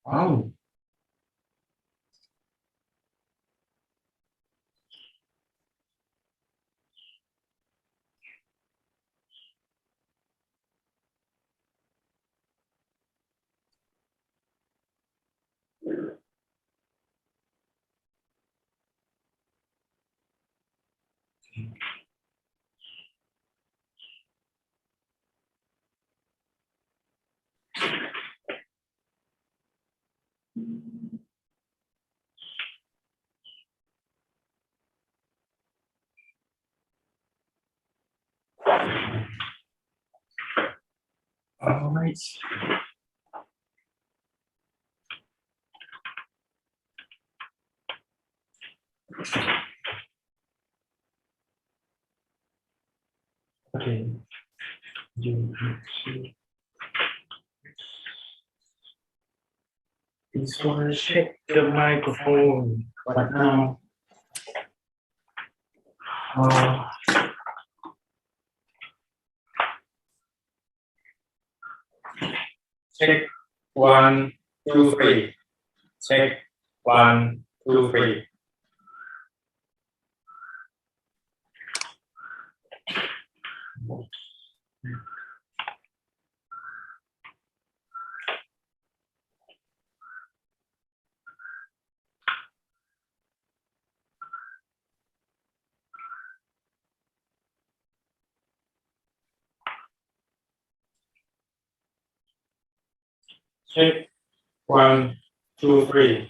Oh. All right. Okay. You just want to check the microphone right now. Check 1, 2, 3. Check 1, 2, 3. Check 1, 2, 3.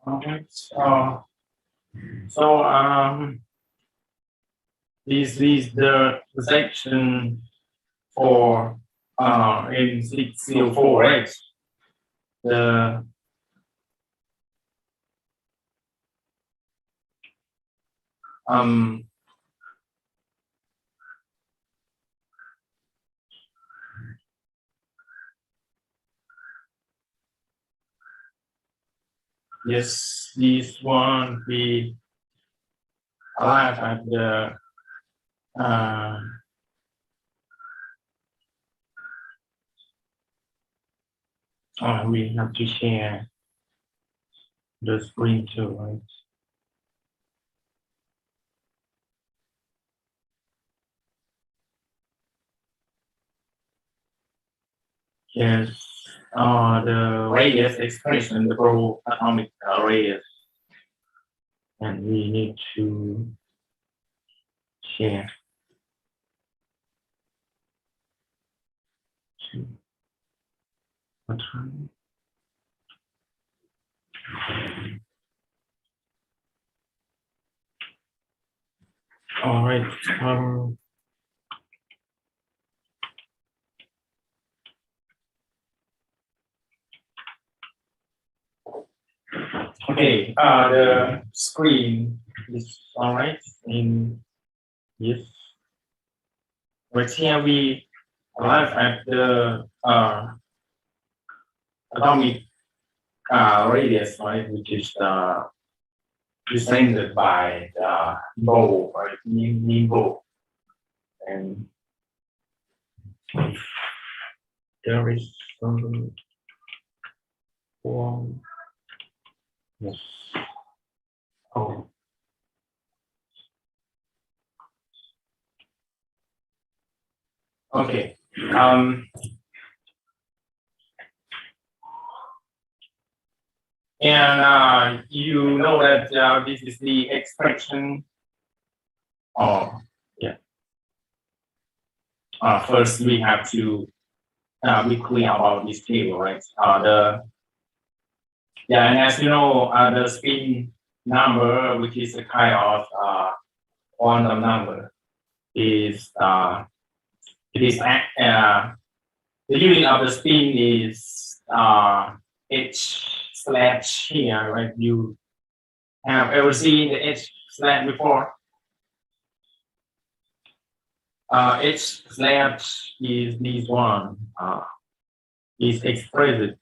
All right. This is the section for M604X. Yes, this one we arrive at the we have to share the screen too, right? Yes, the radius expression, the pro atomic radius, and we need to share. All right. Okay. The screen is all right. Yes. Right here we arrive at the atomic radius, right, which is presented by the bow, right, mean bow. And there is some form. Yes. Oh. Okay. And you know that this is the expression. Oh, yeah. First, we have to be clear about this table, right? And as you know, the spin number, which is a kind of quantum number, is the unit of the spin is h/ here, right? You have ever seen the h/ before? H/ is this one, is expressed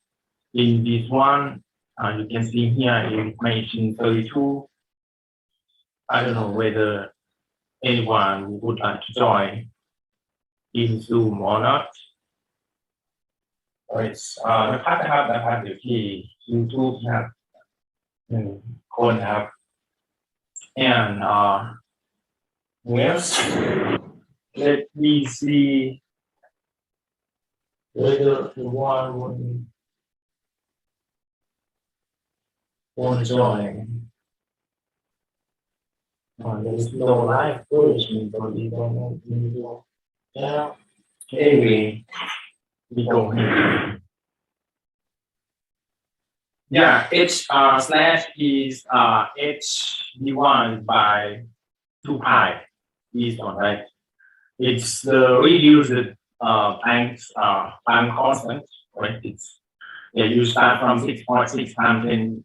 in this one You can see here in equation 32. I don't know whether anyone would like to join in Zoom or not. It's นะครับอยู่ที่ YouTube นะครับ1 คนนะครับ and yes, let me see whether one want to join. There is no live version for the video. Yeah. Anyway, we go here. Yeah, h slash is h divided by 2 pi is one, right? It's the reduced Planck constant, right? It's you start from 6.6 times 10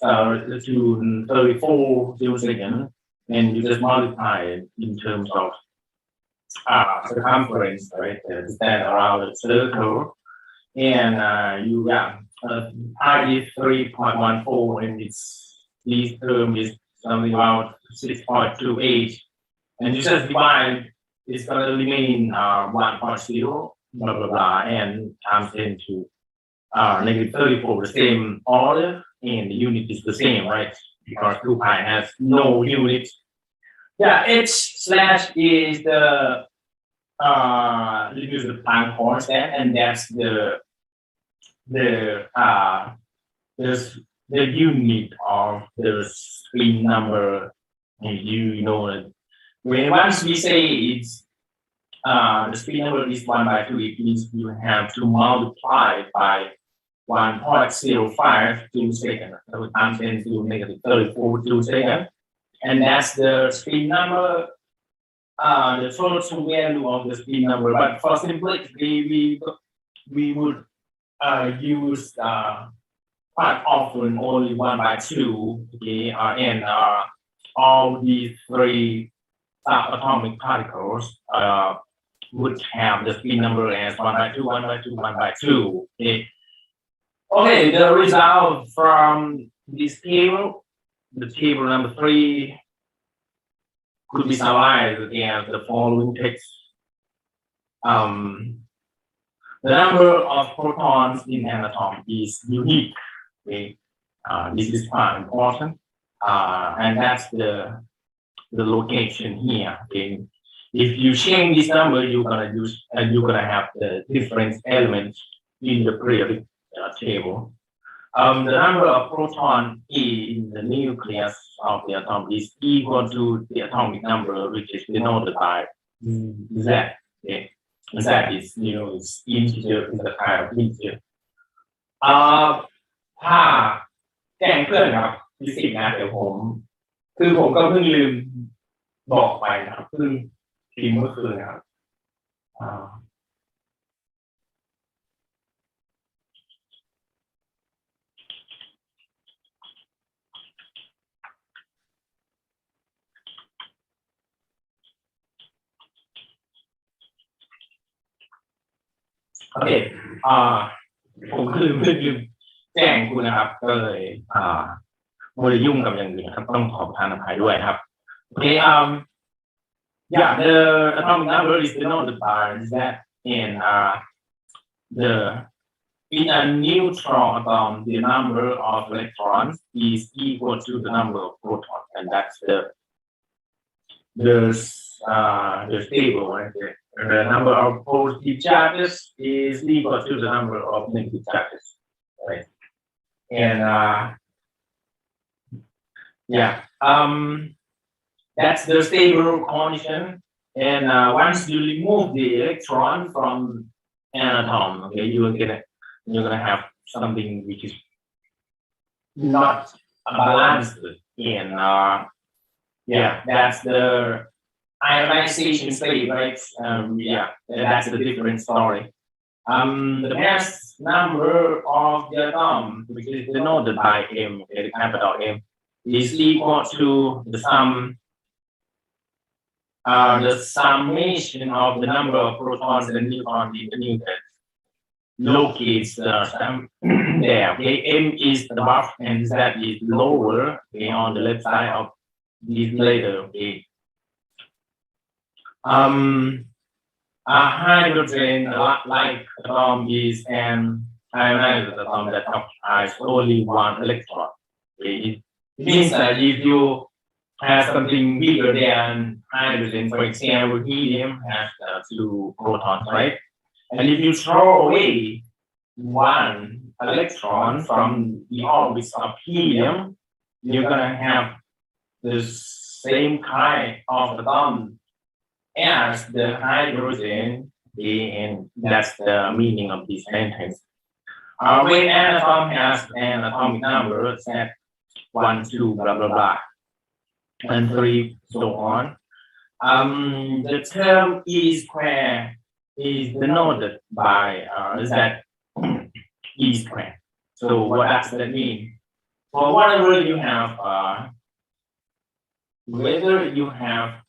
to 34 kilosecond, and you just multiply it in terms of circumference, right? Stand around the circle, and you pi is 3.14, and this term is something about 6.28, and you just divide. It's going to remain 1.0, blah blah blah, and times 10 to negative 34, the same order, and the unit is the same, right? Because 2 pi has no unit. Yeah, h slash is the reduce the Planck constant, and that's the unit of the string number. And you know that when once we say it's the string number is 1/2, it means you have to multiply it by 1.05 kilosecond, so times 10 to negative 34 kilosecond, and that's the string number, the total value of the string number. But for simplicity, we would use quite often only 1/2, okay, and all these 3 subatomic particles would have the spin number as 1/2, 1/2, 1/2. Okay. Okay, the result from this table, the table number 3, could be summarized as the following text. The number of protons in an atom is unique. Okay, this is quite important, and that's the location here. Okay, if you change this number, you're gonna have the different elements in the periodic table. The number of proton in the nucleus of the atom is equal to the atomic number, which is denoted by Z. Okay. Z is, it's integer, is a kind of integer. ถ้าแจ้งเพื่อนครับฟิสิกส์นะเดี๋ยวผมก็เพิ่งลืมบอกไปนะครับเพิ่งพิมพ์เมื่อคืนนะครับโอเคผมลืมแจ้งคุณนะครับก็เลยไม่ได้ยุ่งกับอย่างอื่นนะครับต้องขอประทานอภัยด้วยครับโอเคyeah, the atomic number is denoted by that in in a neutron atom, the number of electrons is equal to the number of protons, and that's the table right there. The number of positive charges is equal to the number of negative charges, right? And that's the stable condition. And once you remove the electron from an atom, okay, you're gonna have something which is not balanced. And that's the ionization state, right? That's the different story. The mass number of the atom, which is denoted by M, okay, the capital M, is equal to the summation of the number of protons and neutrons in the nucleus locates M there. Okay, M is above and Z is lower. Okay, on the left side of this letter. Okay. A hydrogen like atom is an ionized atom that occupies only one electron. Okay. It means that if you have something bigger than hydrogen, for example, helium has 2 protons, right? And if you throw away one electron from the orbit of helium, you're gonna have the same kind of atom as the hydrogen, and that's the meaning of this sentence. When an atom has an atomic number set 1, 2, blah blah blah, and 3, so on. The term E square is denoted by that E square. So what does that mean? For whatever you have, whether you have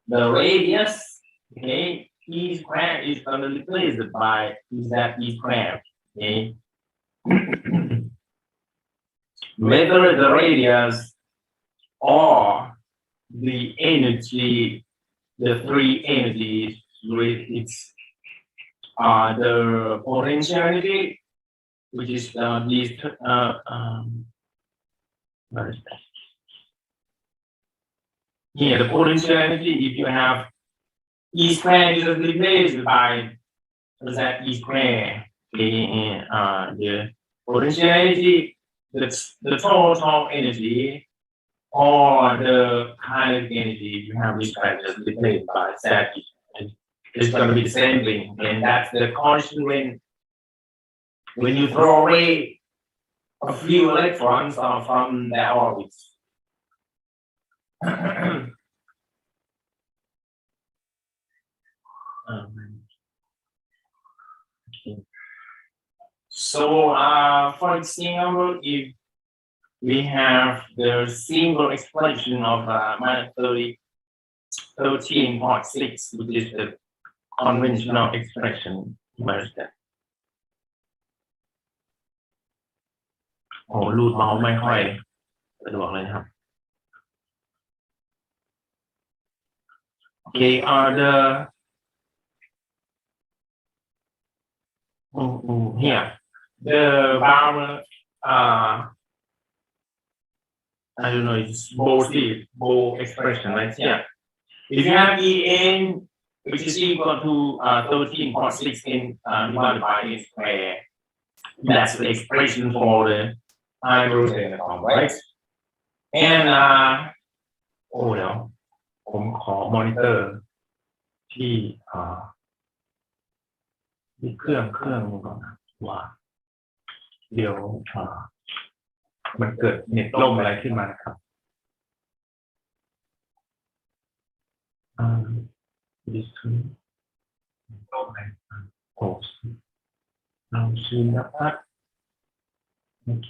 the radius, okay, E square is going to be replaced by that E square, okay. Whether the radius or the energy, the 3 energies with its the potential energy, which is these what is that? Here, the potential energy, if you have E square is replaced by that E square, okay, the potential energy, the total energy, or the kinetic energy, you have this kind of replaced by that. It's going to be the same thing, and that's the constant when you throw away a few electrons from their orbits. So, for example, if we have the single expression of minus 13.6, which is the conventional expression. Where is that? โอ้รูดเมาส์ไม่ค่อยสะดวกเลยนะครับ Okay, the here the bar I don't know, it's bow expression right here. If you have En, which is equal to 13.16 divided by n square, that's the expression for the hydrogen atom, right? And เดี๋ยวผมขอมอนิเตอร์ที่เครื่องก่อนนะว่าเดี๋ยวมันเกิดเน็ตล่มอะไรขึ้นมานะครับดิสทึ่งล่มอะไรโอ้เราซูมนะครับโอเค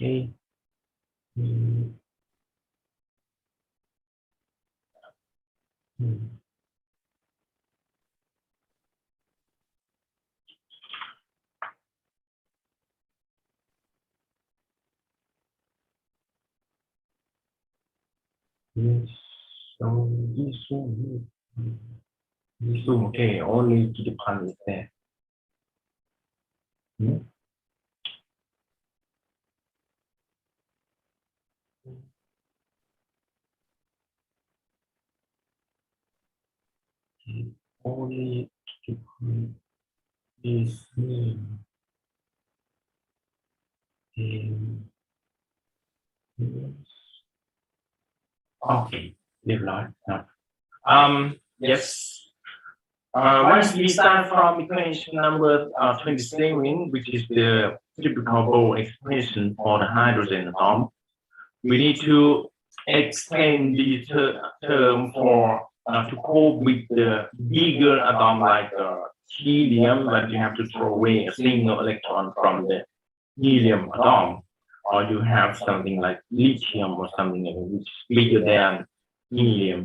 So this zoom, okay, only to the pan is there. Only to pan is okay, เรียบร้อยครับ yes. Once we start from equation number 27, which is the typical Bohr expression for the hydrogen atom, we need to extend the term for to cope with the bigger atom like helium, but you have to throw away a single electron from the helium atom, or you have something like lithium or something which is bigger than helium,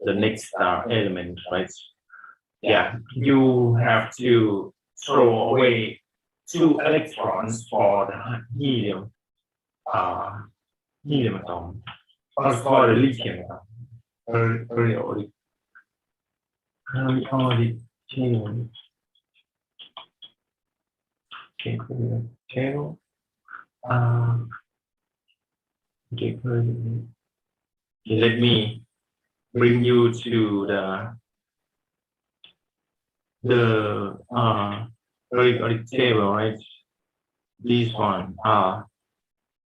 the next element, right? Yeah, you have to throw away 2 electrons for the helium helium atom or for the lithium atom periodic table. Okay, table. Okay, let me bring you to the periodic table, right? This one.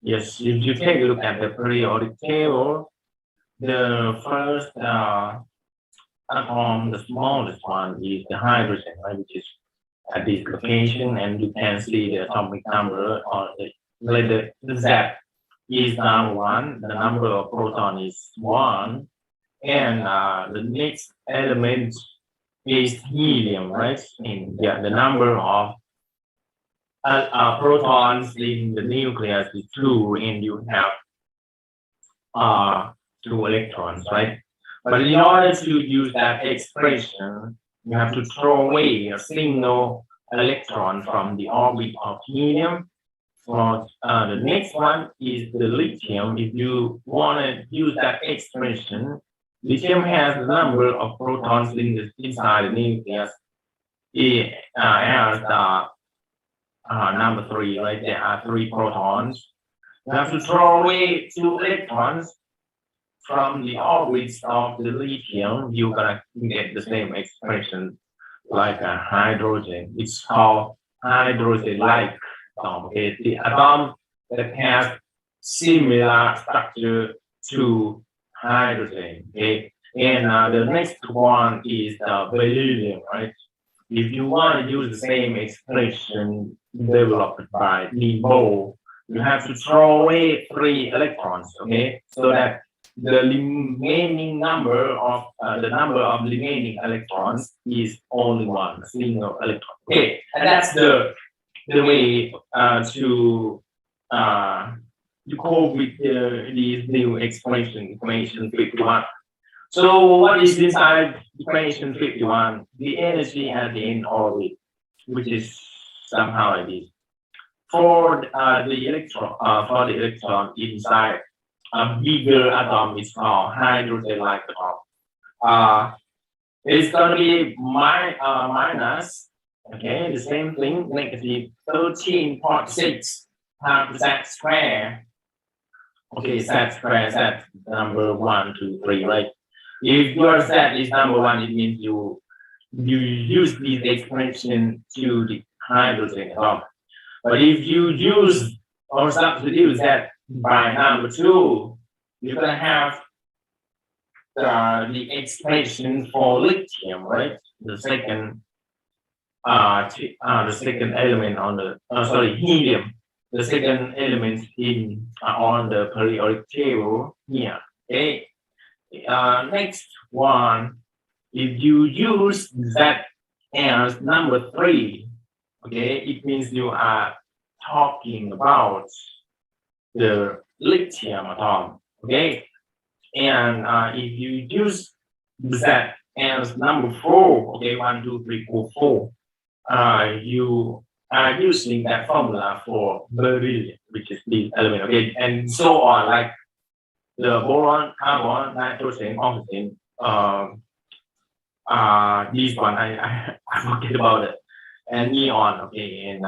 Yes, if you take a look at the periodic table, the first atom, the smallest one, is the hydrogen, right? Which is at this location, and you can see the atomic number or the letter Z is now 1. The number of proton is 1, and the next element is helium, right? And yeah, the number of protons in the nucleus is 2, and you have 2 electrons, right? But in order to use that expression, you have to throw away a single electron from the orbit of helium. So the next one is the lithium. If you want to use that expression, lithium has the number of protons inside the nucleus. It has number 3, right? There are 3 protons. You have to throw away 2 electrons from the orbits of the lithium. You're gonna get the same expression like a hydrogen. It's called hydrogen-like atom. Okay, the atom that has similar structure to hydrogen. Okay, and the next one is the beryllium, right? If you want to use the same expression developed by Nebo, you have to throw away 3 electrons. Okay, so that the remaining number of remaining electrons is only 1 single electron. Okay, and that's the way to cope with these new equation 51. So what is inside equation 51? The energy at the end orbit, which is somehow like this. For the electron inside a bigger atom is called hydrogen-like atom. It's gonna be minus, okay, the same thing, negative 13.6 times Z square. Okay, Z square, Z number 1, 2, 3, right? If your Z is number 1, it means you use this expression to the hydrogen atom. But if you use or substitute that by number 2, you're gonna have the expression for lithium, right? The second element on the helium. The second element in on the periodic table here. Okay. Next one, if you use that as number 3, okay, it means you are talking about the lithium atom, okay? And if you use that as number 4, okay, 1, 2, 3, 4, 4, you are using that formula for beryllium, which is the element, okay, and so on, like the boron, carbon, nitrogen, oxygen. This one I forget about it, and neon, okay, and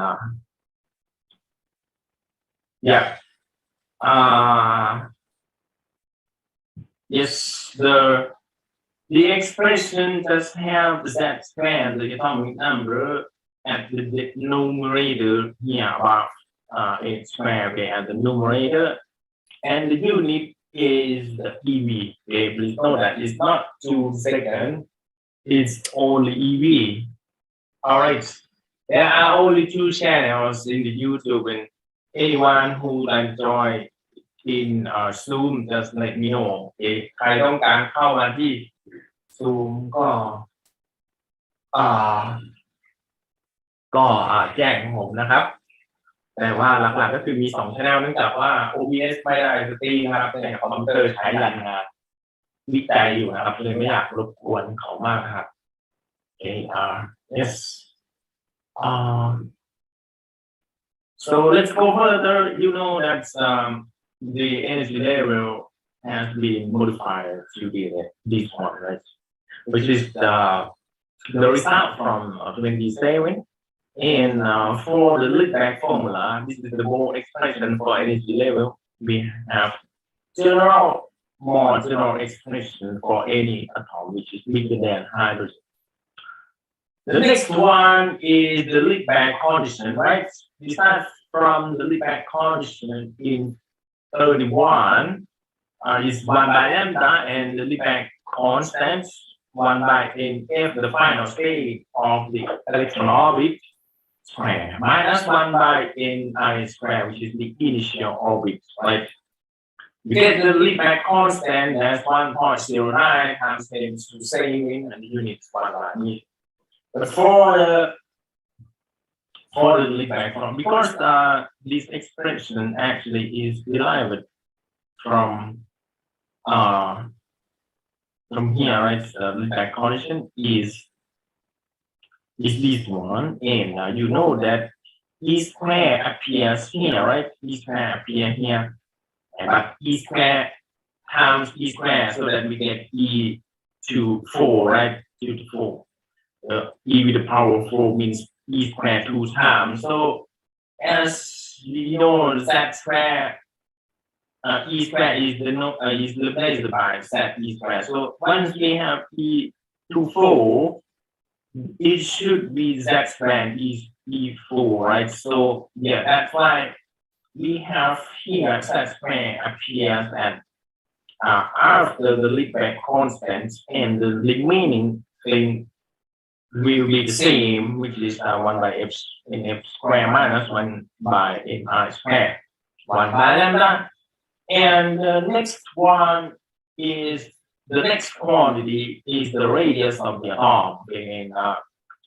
yeah. Yes, the expression does have that square, the atomic number at the numerator here above 8 square, okay, at the numerator, and the unit is the EV. Okay, please know that it's not 2 seconds, it's only EV. All right, there are only 2 channels in the YouTube, and anyone who like join in Zoom just let me know. Okay, ใครต้องการเข้ามาที่ Zoom ก็แจ้งผมนะครับ แต่ว่าหลักๆก็คือมี2 channel เนื่องจากว่า OBS ไม่ได้สตรีมนะครับในคอมพิวเตอร์ใช้รันงานวิจัยอยู่นะครับเลยไม่อยากรบกวนเขามากครับ yes So let's go further. You know that the energy level has been modified to be this one, right? Which is the result from 27. And for the Liebach formula, this is the more expression for energy level. We have more general expression for any atom which is bigger than hydrogen. The next one is the Liebach condition, right? We start from the Liebach condition in 31 is 1 by lambda, and the Liebach constant 1 by NF, the final state of the electron orbit square, minus 1 by Ni square, which is the initial orbit, right? We get the Liebach constant as 1.09 times 10 to the same, and the unit is 1 by meter. But for the Liebach form, because this expression actually is derived from here, right? Liebach condition is this one, and you know that E square appears here, right? E square appears here, but E square times E square, so that we get E to 4, right? 2 to 4. E with the power of 4 means E square 2 times. So as we know, Z square, E square is replaced by Z E square. So once we have E to 4, it should be Z square is E4, right? So yeah, that's why we have here Z square appears at after the Liebach constant, and the remaining thing will be the same, which is 1 by F in F square minus 1 by Ni square, 1 by lambda. And the next one is the next quantity is the radius of the atom. And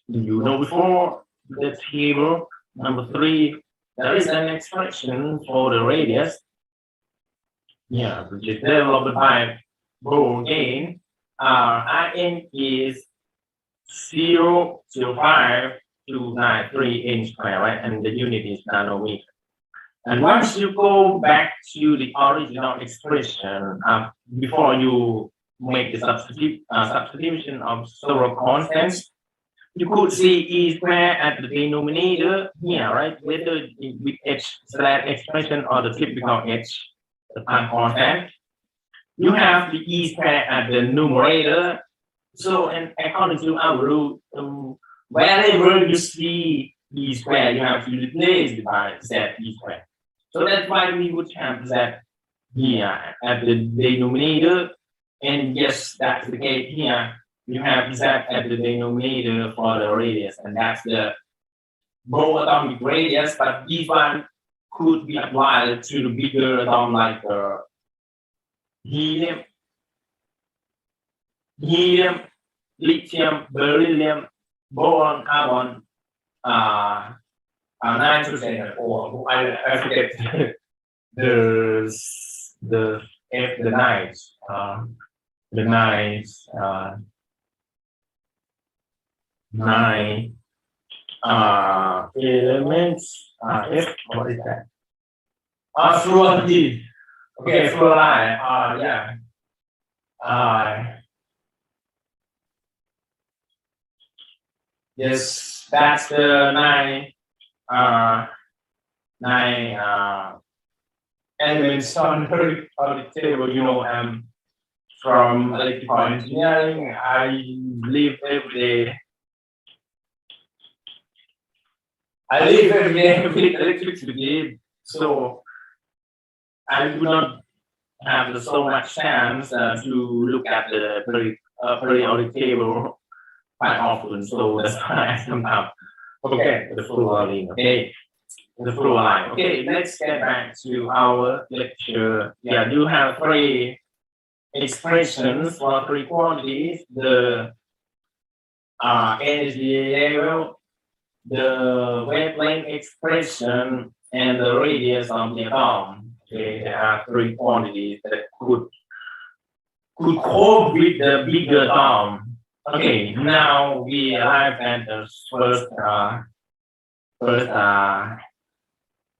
you know before the table number 3, there is an expression for the radius. Yeah, which is developed by Bohr again. In is 0.05293 inch square, right? And the unit is nanometer. And once you go back to the original expression, before you make the substitution of several constants, you could see E square at the denominator here, right? Whether with H slash expression or the typical H, the time constant. You have the E square at the numerator. So, and according to our rule, wherever you see E square, you have to replace it by Z E square. So that's why we would have that here at the denominator. And yes, that's the case here. You have Z at the denominator for the radius, and that's the Bohr atomic radius. But this one could be applied to the bigger atom like helium, lithium, beryllium, boron, carbon, nitrogen, or I forget the nine elements. F, what is that? Fluoride. Okay, fluoride. Yeah. Yes, that's the nine elements on the table. You know, from electrical engineering, I live every day. With electricity, so I do not have so much chance to look at the periodic table quite often. So that's why I sometimes forget the fluorine. Okay, the fluorine. Okay, let's get back to our lecture. Yeah, you have 3 expressions for 3 quantities: the energy level, the wavelength expression, and the radius of the atom. Okay, there are 3 quantities that could cope with the bigger atom. Okay, now we arrive at the first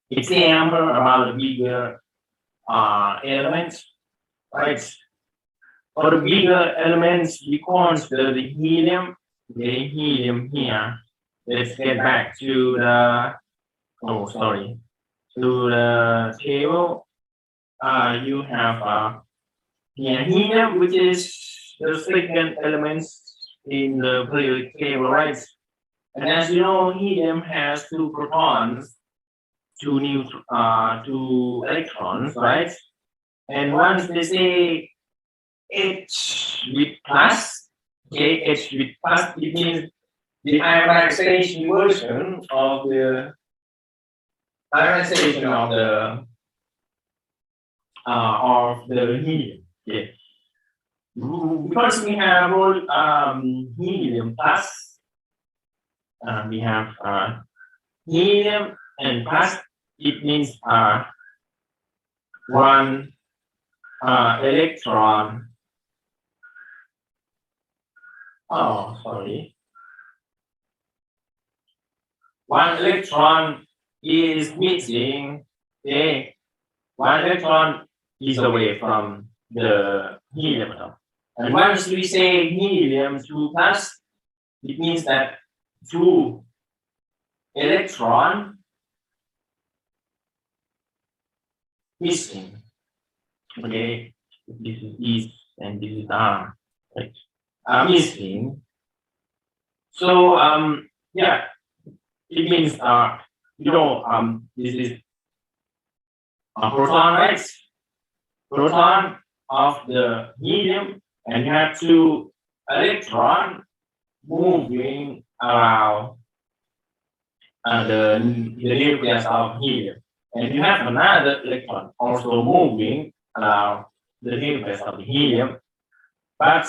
example about the bigger elements, right? For the bigger elements, we consider the helium. The helium here. Let's get back to the to the table. You have here helium, which is the second element in the periodic table, right? And as you know, helium has two protons, two electrons, right? And once they say H with plus, okay, H with plus, it means the ionization version of the helium. Okay. Because we have all helium plus, we have helium and plus, it means one electron. Oh, sorry. One electron is missing. Okay. One electron is away from the helium atom. And once we say helium 2 plus, it means that 2 electron missing. Okay, this is east and this is R, right? Missing. So yeah, it means this is a proton, right? Proton of the helium, and you have 2 electrons moving around the nucleus of helium, and you have another electron also moving around the nucleus of the helium. But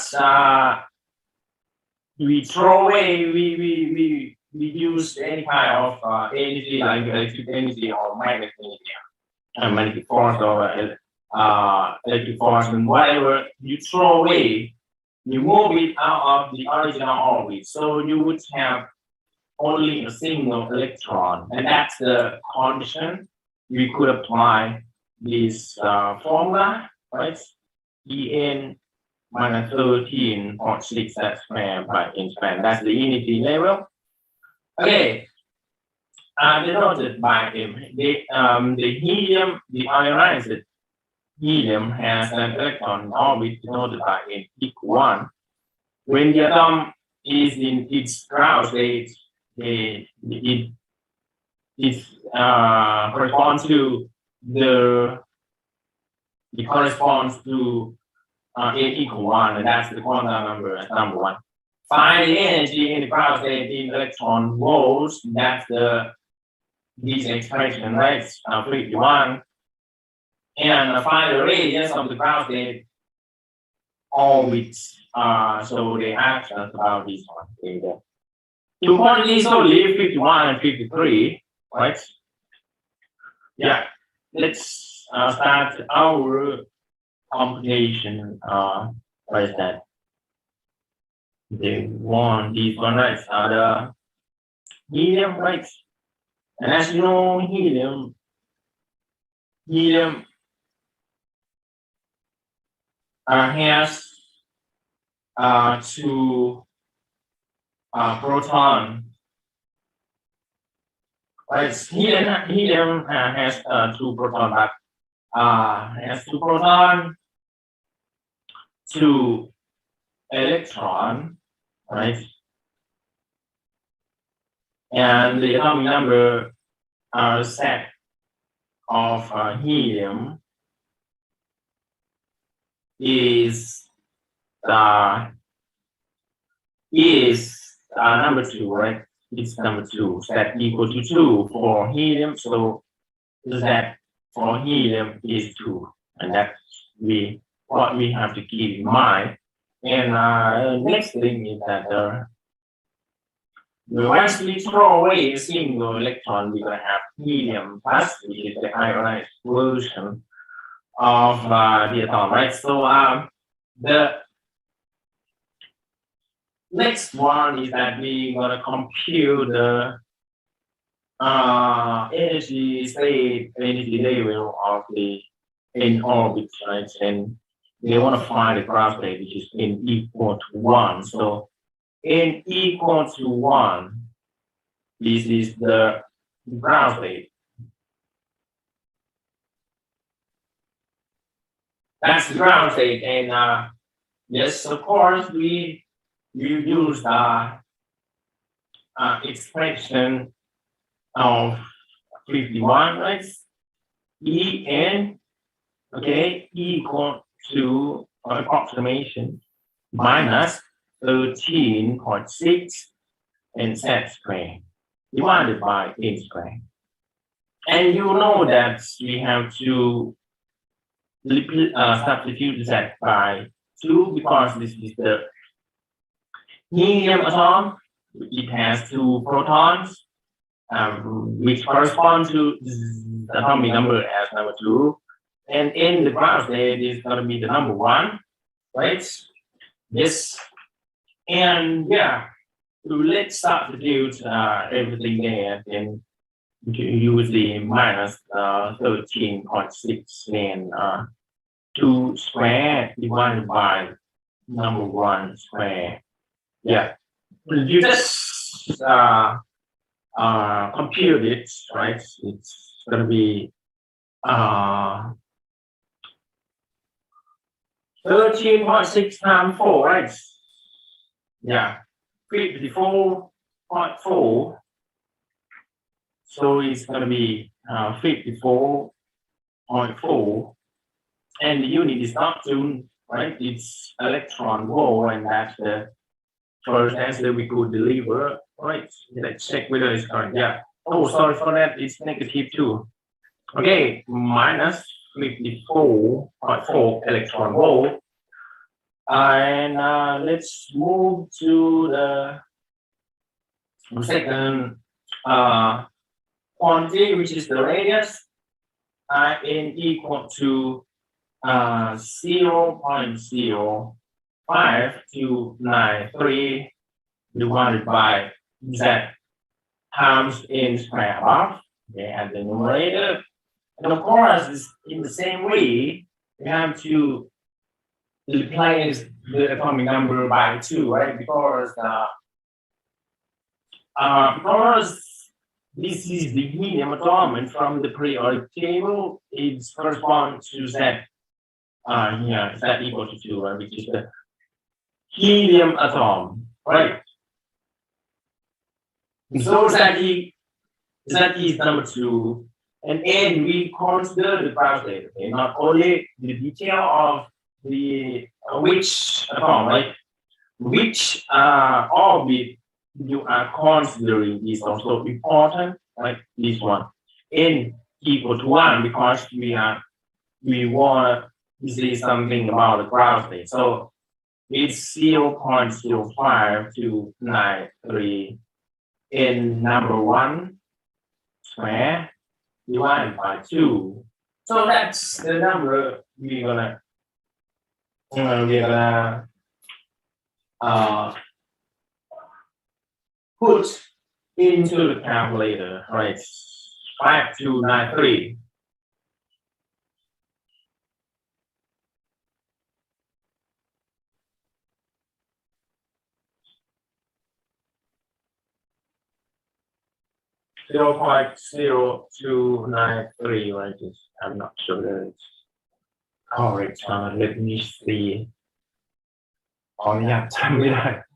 we throw away, we use any kind of energy like electric energy or magnetic energy, magnetic force or electric force, and whatever you throw away, you move it out of the original orbit. So you would have only a single electron, and that's the condition. We could apply this formula, right? En minus 13 or 6 that square by n square. That's the unity level. Okay. Denoted by the helium, the ionized helium has an electron orbit denoted by n equal 1. When the atom is in its ground state, it corresponds to n equal 1, and that's the quantum number as number 1. Find the energy in the ground state in electron volts. That's this expression, right? 51. And find the radius of the ground state orbit. So they ask us about this one. Two quantities only, 51 and 53, right? Yeah. Let's start our computation. What is that? These one, right? The helium, right? And as you know, helium has 2 proton. Right? Helium has 2 proton, but has 2 proton, 2 electron, right? And the atomic number set of helium is number 2, right? It's number 2, set equal to 2 for helium. So that for helium is 2, and that's what we have to keep in mind. And next thing is that once we throw away a single electron, we're going to have helium plus, which is the ionized version of the atom, right? So the next one is that we're going to compute the energy state, energy level of the in orbit, right? And they want to find the ground state, which is n equal to 1. So n equal to 1, this is the ground state. That's the ground state. And yes, of course, we use the expression of 51, right? En, okay, equal to approximation minus 13.6 n z squared divided by n squared. And you know that we have to substitute z by 2 because this is the helium atom. It has 2 protons, which correspond to the atomic number as number 2. And in the ground state is going to be the number 1, right? Yes. And yeah, so let's substitute everything there, and use the minus 13.6 and 2 square divided by number 1 square. Yeah, you just compute it, right? It's going to be 13.6 times 4, right? Yeah, 54.4. So it's going to be 54.4. And the unit is not Joule, right? It's electron volt, and that's the first answer we could deliver. Right? Let's check whether it's correct. Yeah. Oh, sorry for that. It's negative 2. Okay, minus 54.4 electron volt. And let's move to the second quantity, which is the radius. N equal to 0.0593 divided by z times n square above. Okay, and the numerator. And of course, it's in the same way, we have to replace the atomic number by 2, right? Because this is the helium atom, and from the periodic table, it corresponds to Z. Yeah, Z equal to 2, right? Which is the helium atom, right? So Z is number 2, and N we consider the ground state. Okay, not only the detail of the which atom, right? Which orbit you are considering is also important, like this one. N equal to 1 because we want to see something about the ground state. So it's 0.0593 in number 1 square divided by 2. So that's the number we're gonna put into the calculator, right? 5293. (0.0293), right? I'm not sure that it's correct. Let me see. Oh yeah, time me that.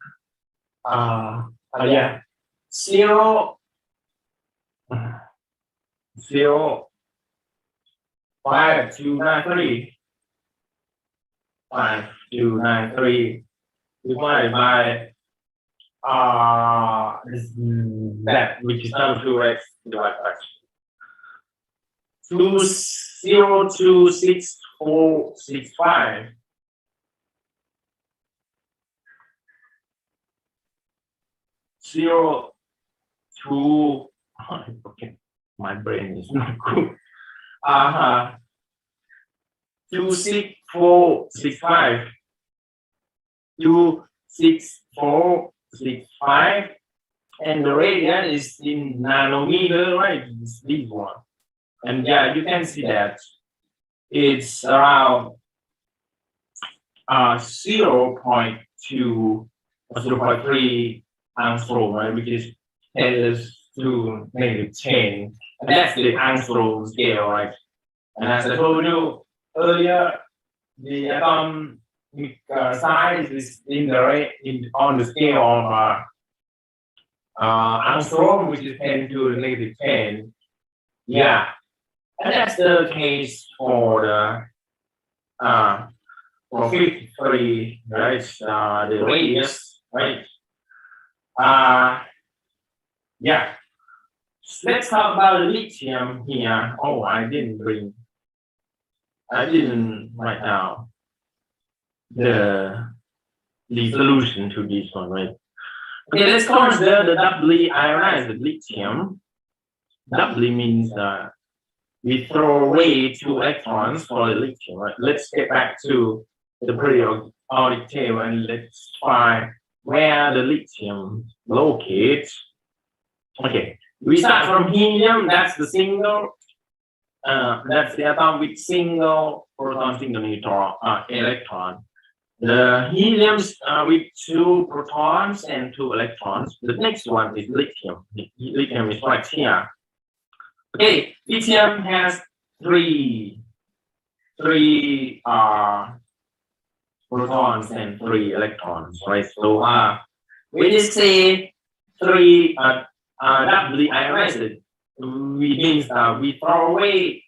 Yeah. 5293 divided by that, which is number 2, right? Divided by 2026465. 0 2. Okay, my brain is not good. 26465. 26465 and the radius is in nanometer, right? It's this one. And yeah, you can see that it's around 0.2 or 0.3 angstrom, right? Which is 10⁻⁻10. And that's the angstrom scale, right? And as I told you earlier, the atomic size is in the on the scale of angstrom, which is 10⁻⁻10. Yeah, and that's the case for the for 53, right? The radius, right? Yeah. Let's talk about the lithium here. Oh, I didn't write down the solution to this one, right? Okay, let's consider the doubly ionized lithium. Doubly means we throw away 2 electrons for the lithium, right? Let's get back to the periodic table and let's find where the lithium locates. Okay, we start from helium. That's the single. That's the atom with single proton, single neutron, electron. The heliums with 2 protons and 2 electrons. The next one is lithium. Lithium is right here. Okay, lithium has three protons and 3 electrons, right? So when you say 3 doubly ionized, we means we throw away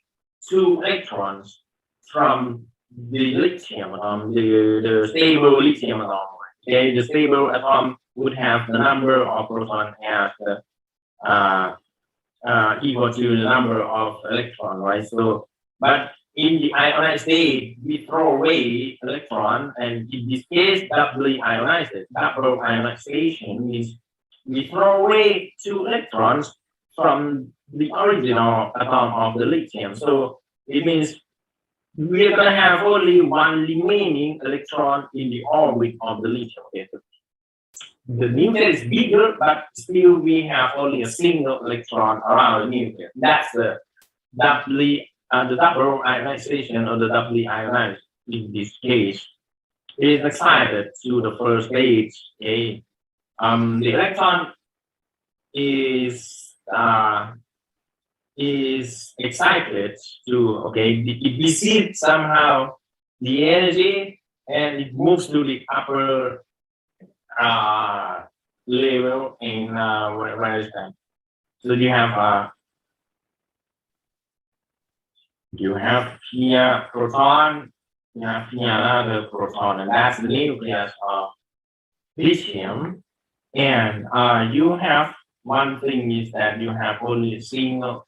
2 electrons from the lithium atom, the stable lithium atom. Okay, the stable atom would have the number of protons as equal to the number of electrons, right? So, but in the ionized state, we throw away electron, and in this case, doubly ionized. Double ionization means we throw away 2 electrons from the original atom of the lithium. So it means we're going to have only 1 remaining electron in the orbit of the lithium. Okay? The nucleus is bigger, but still we have only a single electron around the nucleus. That's the double ionization or the doubly ionized in this case. It is excited to the first stage. Okay? The electron is excited to, okay, it receives somehow the energy and it moves to the upper level in where is that? So you have here proton, you have here another proton, and that's the nucleus of lithium. And you have one thing is that you have only a single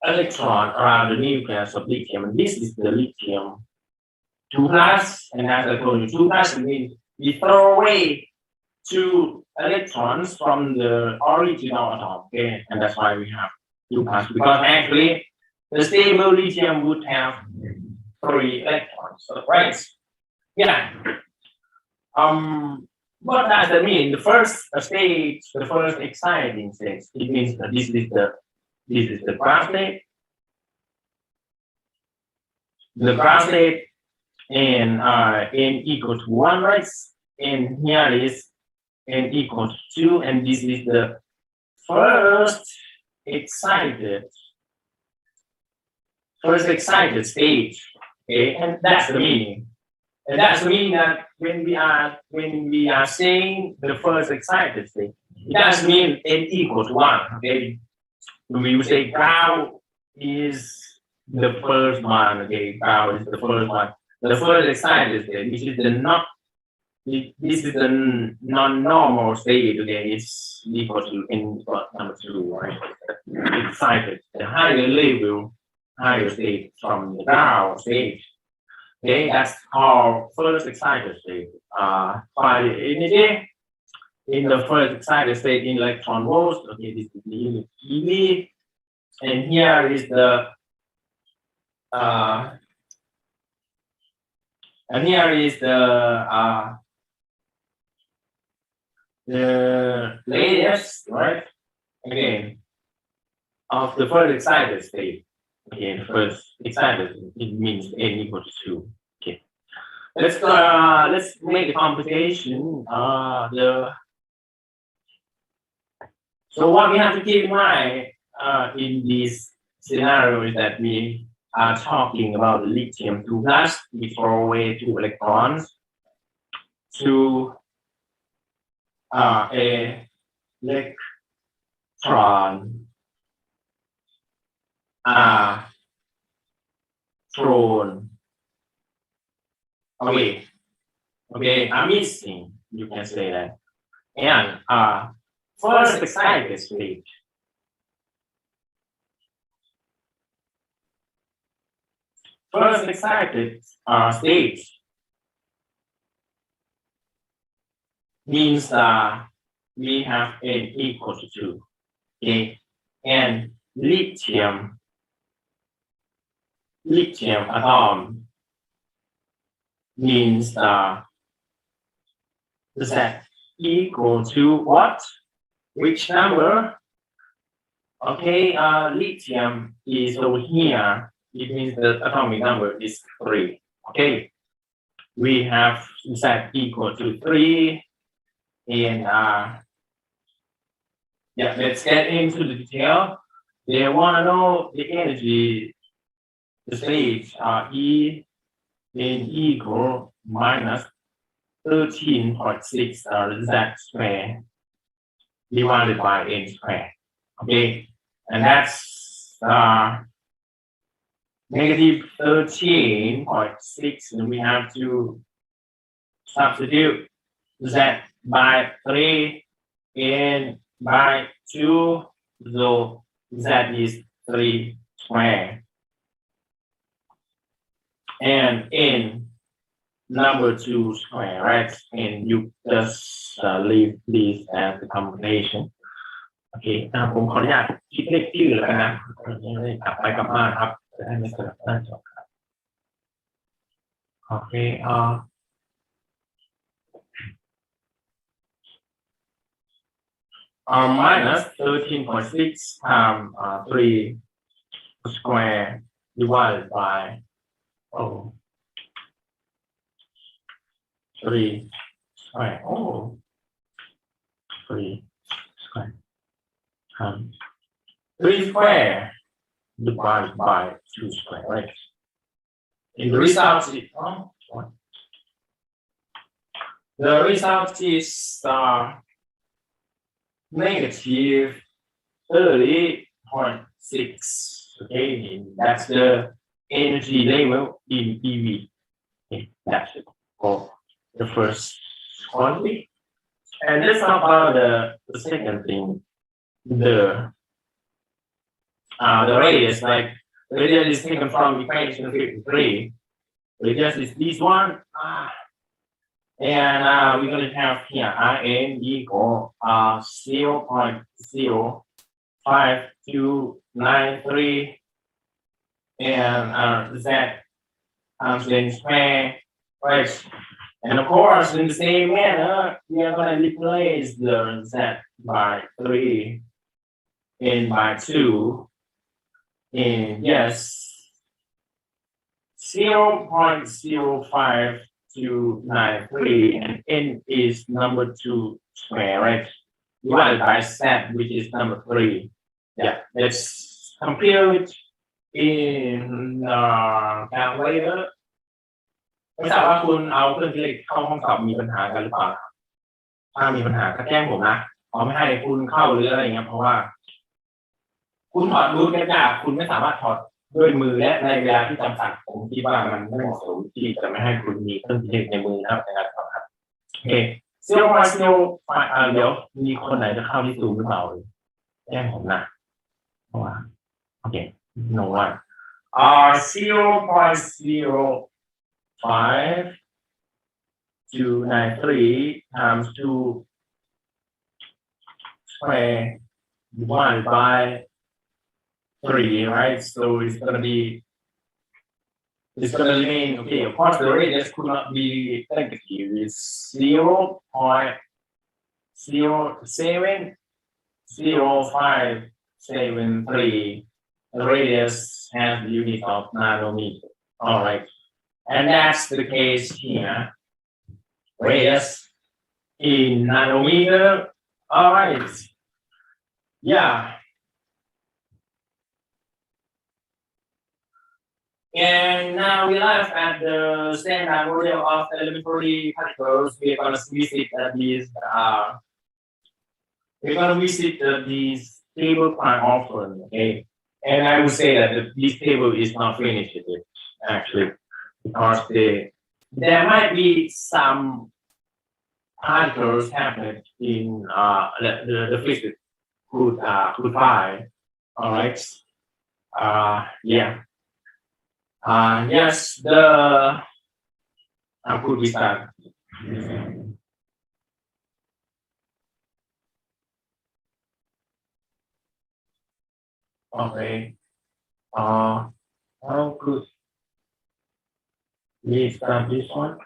electron around the nucleus of lithium, and this is the lithium 2+, and as I told you, 2+ means we throw away 2 electrons from the original atom, okay, and that's why we have 2+, because actually the stable lithium would have 3 electrons, right? Yeah. What does that mean? The first stage, the first exciting stage, it means that this is the ground state. The ground state and n equal to 1, right? And here is n equal to 2, and this is the first excited stage. Okay, and that's the meaning. And that's the meaning that when we are saying the first excited state, it doesn't mean n equal to 1. Okay, we would say ground is the first one. Okay, ground is the first one. The first excited state, which is this is the non-normal state. Okay, it's equal to n number 2, right? Excited, the higher level, higher state from the ground state. Okay, that's called first excited state. By the energy in the first excited state in electron volts. Okay, this is the unit EV, and here is the the radius, right? Again, of the first excited state. Okay, the first excited, it means n equal to 2. Okay. Let's make a computation. So what we have to keep in mind in this scenario is that we are talking about lithium 2 plus. We throw away 2 electrons to a electron thrown away. Okay, I'm missing. You can say that. And first excited state. First excited state means we have n equal to 2. Okay, and lithium atom means z equal to what? Which number? Okay, lithium is over here. It means the atomic number is 3. Okay, we have z equal to 3, and yeah, let's get into the detail. They want to know the energy, the state E in equal minus 13.6 z squared divided by n squared. Okay, and that's negative 13.6, and we have to substitute z by 3 and by 2, so z is 3 squared. And n number 2 square, right? And you just leave this as the combination. โอเคผมขออนุญาตคิดเลขที่อื่นแล้วกันนะกลับไปกลับมาครับจะได้ไม่สลับหน้าจอครับโอเคminus 13.6 times 3 square divided by 3 square 3 square 3 square divided by 2 square, right? And the result is negative 30.6. Okay, and that's the energy level in EV. Okay, that's it for the first quantity. And let's talk about the second thing. The radius, like radius is taken from equation 53. Radius is this one, and we're going to have here Rn equal 0.05293, and z times n squared, right? And of course, in the same manner, we are going to replace the z by 3 and by 2, and yes, 0.05293, and n is number 2 square, right? Divided by z, which is number 3. Yeah, let's compare it in calculator. ไม่ทราบว่าคุณเอาเครื่องคิดเลขเข้าห้องสอบมีปัญหากันหรือเปล่าถ้ามีปัญหาก็แจ้งผมนะไม่ให้คุณเข้าหรืออะไรอย่างเงี้ยเพราะว่าคุณถอดรูทยากคุณไม่สามารถถอดด้วยมือและในเวลาที่จำกัดผมคิดว่ามันไม่เหมาะสมที่จะไม่ให้คุณมีเครื่องคิดเลขในมือนะครับในการสอบครับโอเคเดี๋ยวมีคนไหนจะเข้าที่ซูมหรือเปล่าแจ้งผมนะเพราะว่าโอเค no one 0.05293 times 2 square divided by 3, right? So it's going to remain, okay, of course the radius could not be negative. It's 0.07573 radius has the unit of nanometer. All right, and that's the case here. Radius in nanometer. All right. Yeah. And now we arrive at the standard model of elementary particles. We're going to visit these. We're going to visit these table quite often. Okay, and I would say that this table is not finished yet, actually, because there might be some particles happening in the physics could find. All right. Yeah. Yes, how could we start? Okay. How could we start this one?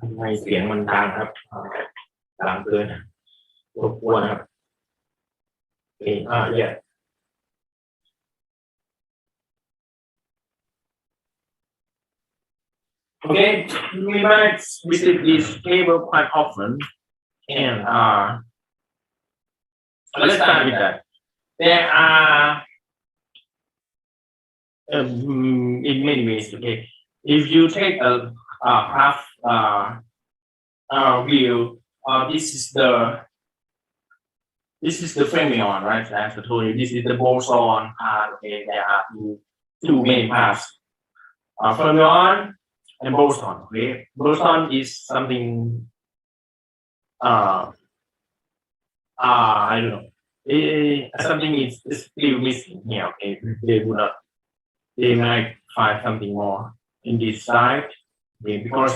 ทำไมเสียงมันดังครับดังเกินรบกวนครับyeah. Okay, we might visit this table quite often, and let's start with that. There are in many ways. Okay, if you take a half view, this is the fermion, right? As I told you, this is the boson part. Okay, there are two main parts: fermion and boson. Okay, boson is something. I don't know. Something is still missing here. Okay, they might find something more in this side. Okay, because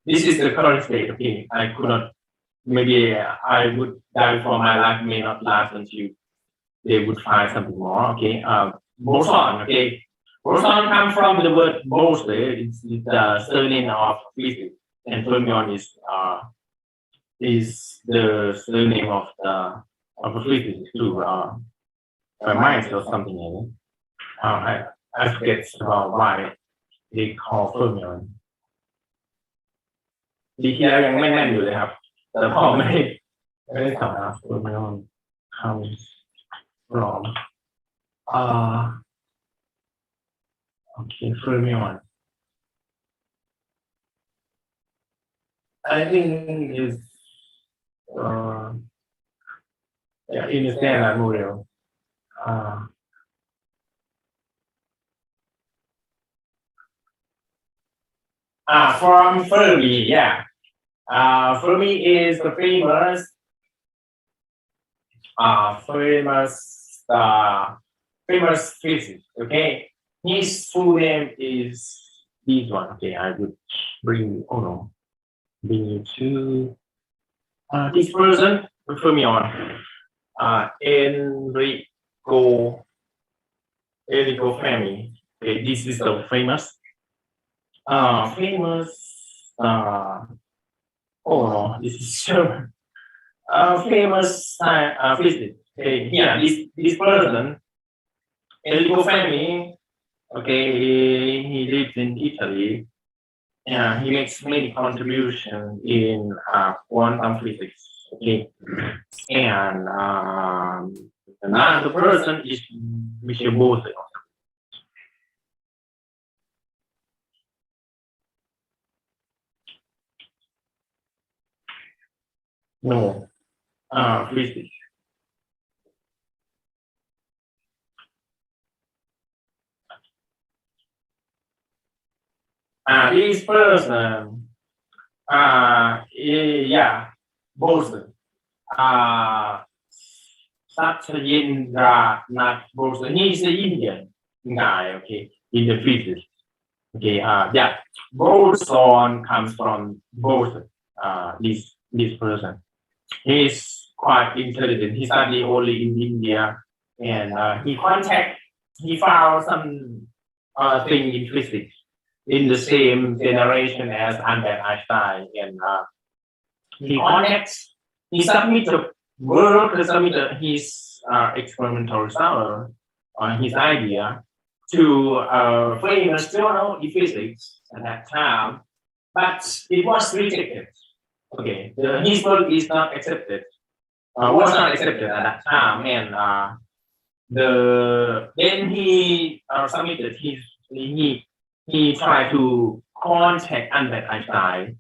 this is the current state. Okay, I could not. Maybe I would die for my life. May not last until they would find something more. Okay, boson. Okay, boson comes from the word bose. It's the surname of physics, and fermion is the surname of the physics too. Mines or something like that. I forget about why they call fermion. ดีเทียยังไม่แน่นอยู่เลยครับแต่พอไม่ได้สอนfermion comes from okay fermion I think is yeah in the standard model from Fermi, yeah. Fermi is the famous physicist. Okay, his full name is this one. Okay, I would bring you to this person, fermion. Enrico Fermi. Okay, this is the famous. This is German. Famous physicist. Okay, yeah, this person, Enrico Fermi. Okay, he lives in Italy. Yeah, he makes many contributions in quantum physics. Okay, and another person is Michel Bose. No, physics. This person, yeah, Bose. Satyendra Bose. He's the Indian guy, okay, in the physics. Okay, yeah, boson comes from Bose. This person. He's quite intelligent. He studied only in India, and he found some thing in physics. in the same generation as Albert Einstein, and he submitted his experimental result on his idea to a famous journal in physics at that time, but it was rejected. Okay, his work is not accepted, was not accepted at that time, and then he submitted he tried to contact Albert Einstein.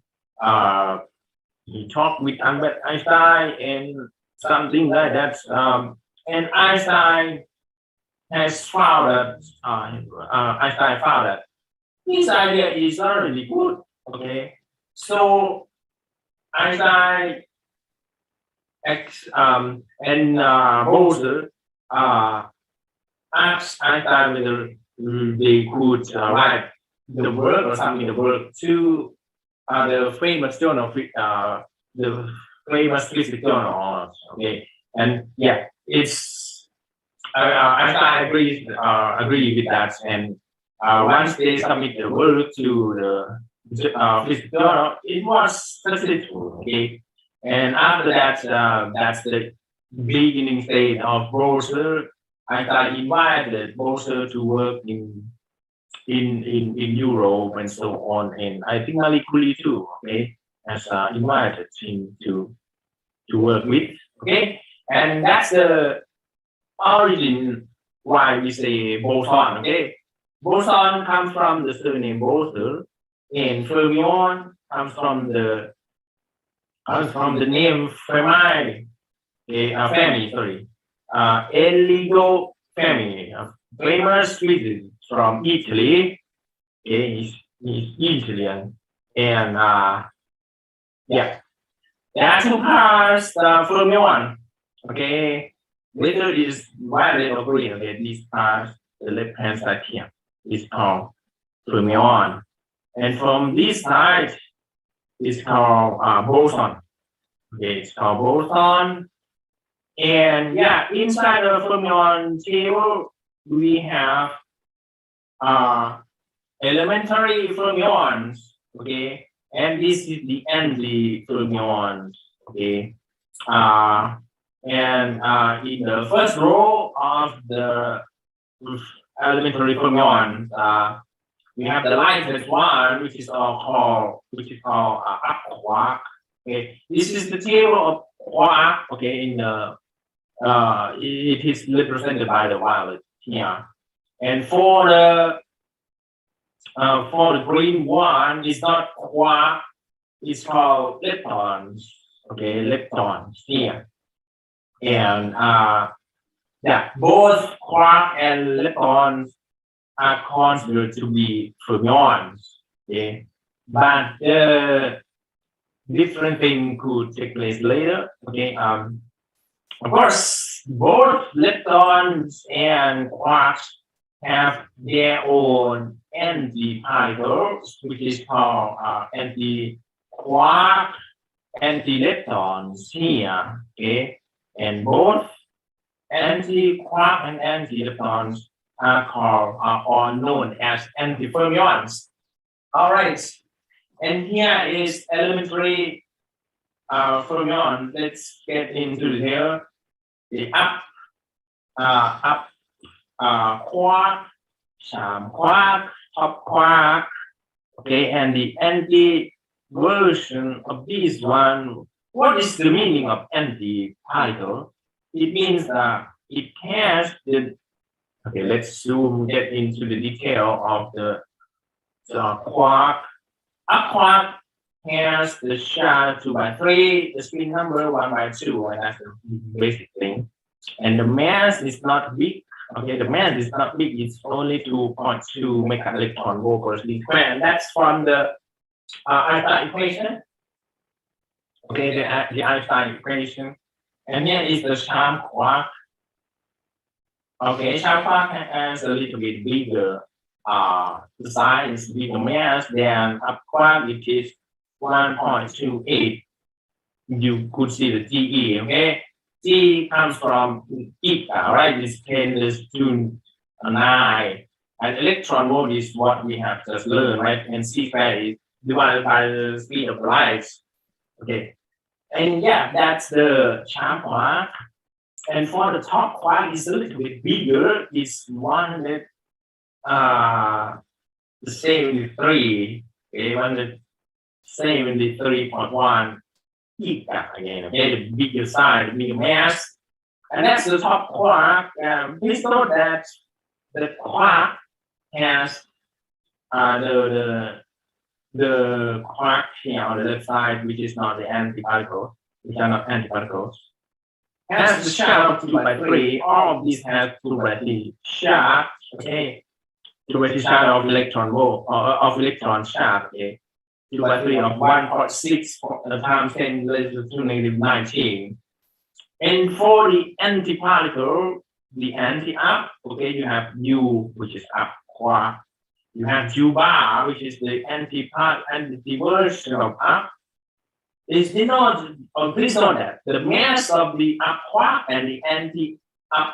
He talked with Albert Einstein and something like that. And Einstein has found that Einstein found that this idea is not really good. Okay, so Einstein and Bose asked Einstein whether they could write the work or something, the work to the famous journal, the famous physics journal. Okay, and yeah, it's Einstein agree with that, and once they submit the work to the physics journal, it was successful. Okay, and after that, that's the beginning stage of Bose. Einstein invited Bose to work in Europe and so on, and I think Marie Curie too. Okay, has invited him to work with. Okay, and that's the origin why we say boson. Okay, boson comes from the surname Bose, and fermion comes from the name Fermi. Okay, family. Sorry, Eligo family, famous physicist from Italy. Okay, he's Italian, and yeah, there are two parts. Fermion. Okay, whether is violet or green. Okay, these parts, the left hand side here, is called fermion, and from this side is called boson. Okay, it's called boson. And yeah, inside the fermion table, we have elementary fermions. Okay, and this is the anti-fermions. Okay, and in the first row of the elementary fermions, we have the lightest one, which is called up quark. Okay, this is the table of quark. Okay, in the it is represented by the violet here, and for the green one, it's not quark, it's called leptons. Okay, leptons here, and yeah, both quark and leptons are considered to be fermions. Okay, but different thing could take place later. Okay, of course, both leptons and quarks have their own antiparticles, which is called anti-quark, anti-leptons here. Okay, and both anti-quark and anti-leptons are called or known as antifermions. All right, and here is elementary fermion. Let's get into here. The up quark, quark, top quark. Okay, and the anti version of this one. What is the meaning of anti-particle? It means that it has the. Okay, let's get into the detail of the quark. A quark has the charge 2/3, the spin number 1/2, and that's the basic thing. And the mass is not big. Okay, the mass is not big. It's only 2.2 mega electron volt per square, and that's from the Einstein equation. Okay, the Einstein equation, and here is the charm quark. Okay, charm quark has a little bit bigger. The size is bigger mass than up quark, which is 1.28. You could see the TE. Okay, T comes from eta, right? It's 10⁹ And electron volt is what we have just learned, right? And c squared is divided by the speed of light. Okay. And yeah, that's the sharp quark. And for the top quark is a little bit bigger. It's 100 73, okay, 173.1 giga again, okay, the bigger size, the bigger mass. And that's the top quark. Please note that the quark has the quark here on the left side, which is not the antiparticle, which are not antiparticles, has the sharp 2/3. All of these have 2/3 sharp, okay, 2/3 sharp of electron volt of electron sharp, okay, 2/3 of 1.6 times 10 raised to -19. And for the antiparticle, the anti-up, okay, you have U, which is up quark. You have U bar, which is the anti-version of up. Is denoted, or please note that the mass of the up quark and the anti-up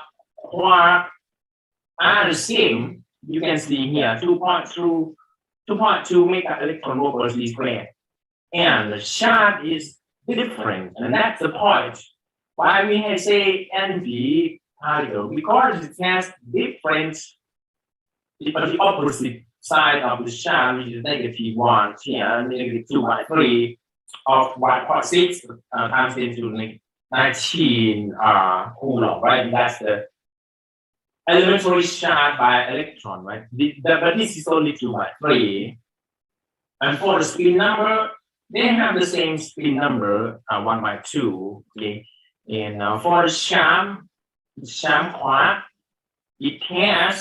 quark are the same. You can see here 2.2 mega electron volt per c squared. And the charge is different, and that's the point. Why we say anti-particle? Because it has different, the opposite side of the charge, which is -1 here, -2/3 of 1.6 times 10 to the 19 coulomb, right? That's the elementary charge by electron, right? But this is only 2/3. And for the spin number, they have the same spin number, 1/2. Okay. And for the sham quark, it has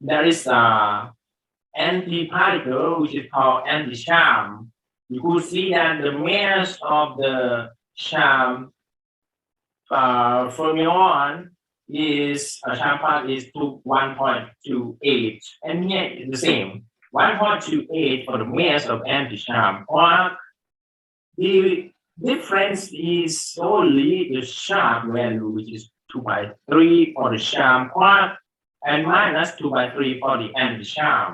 there is a antiparticle which is called anti-sham. You could see that the mass of the sham fermion is sham quark is 1.28, and here it's the same 1.28 for the mass of anti-sham quark. The difference is only the sharp value, which is 2/3 for the sham quark and -2/3 for the anti-sham.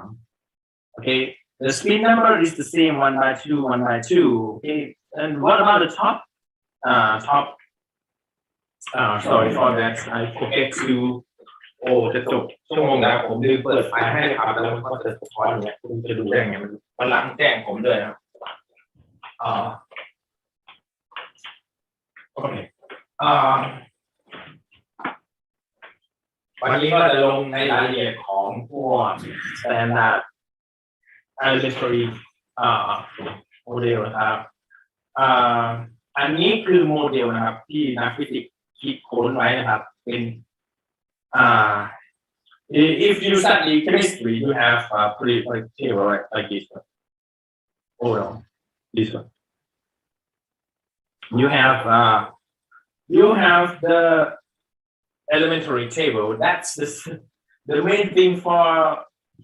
Okay, the spin number is the same, 1/2, 1/2. Okay, and what about the top? Sorry for that, I forget to. โอ้จะจบชั่วโมงแล้วผมลืมเปิดไฟล์ให้ครับแล้วมันก็จะสะท้อนเนี่ยคุณจะดูได้ไงมันหลังแจ้งผมด้วยครับโอเควันนี้ก็จะลงในรายละเอียดของพวก standard elementary model นะครับอันนี้คือโมเดลนะครับที่นักฟิสิกส์คิดค้นไว้นะครับเป็นif you study chemistry, you have pretty like table like this one. Oh no, this one. You have the elementary table. That's the main thing for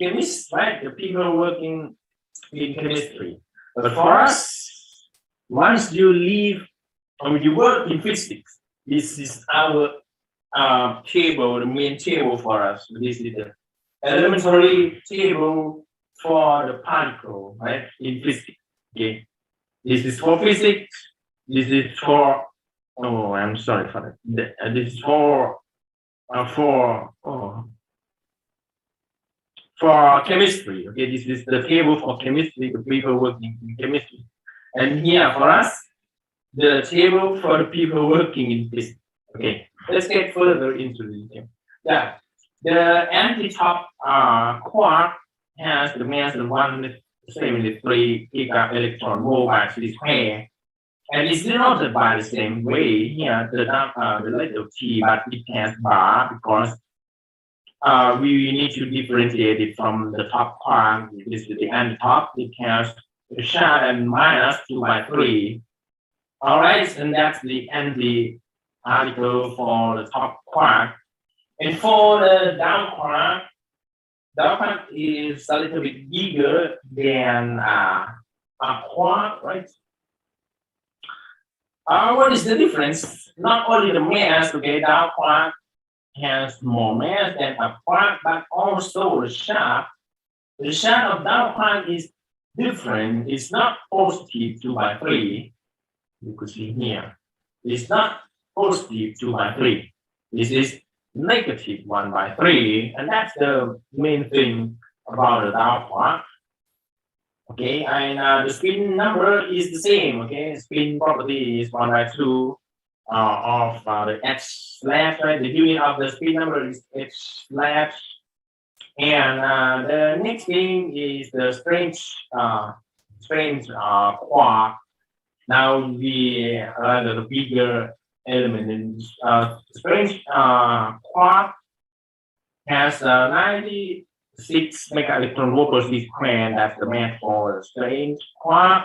chemists, right? The people working in chemistry. But for us, once you leave, you work in physics. This is our table, the main table for us. This is the elementary table for the particle, right? In physics. Okay. This is for physics. This is for I'm sorry for that. This is for chemistry. Okay, this is the table for chemistry, the people working in chemistry. And here for us, the table for the people working in physics. Okay, let's get further into the detail. Yeah, the anti-top quark has the mass of 173 giga electron volt by c squared, and it's denoted by the same way here, the letter T, but it has bar because we need to differentiate it from the top quark. This is the anti-top. It has the charge and -2/3. All right, and that's the anti-particle for the top quark. And for the down quark is a little bit bigger than up quark, right? What is the difference? Not only the mass, okay, down quark has more mass than a quark, but also the charge of that quark is different. It's not positive 2 by 3. You could see here. It's not positive 2 by 3. This is negative 1 by 3, and that's the main thing about the Dow quark. Okay, and the spin number is the same. Okay, spin property is 1 by 2 of the H slash, right? The unit of the spin number is H slash. And the next thing is the strange quark. Now the bigger element in strange quark has 96 mega electron volt per square. That's the mass for the strange quark.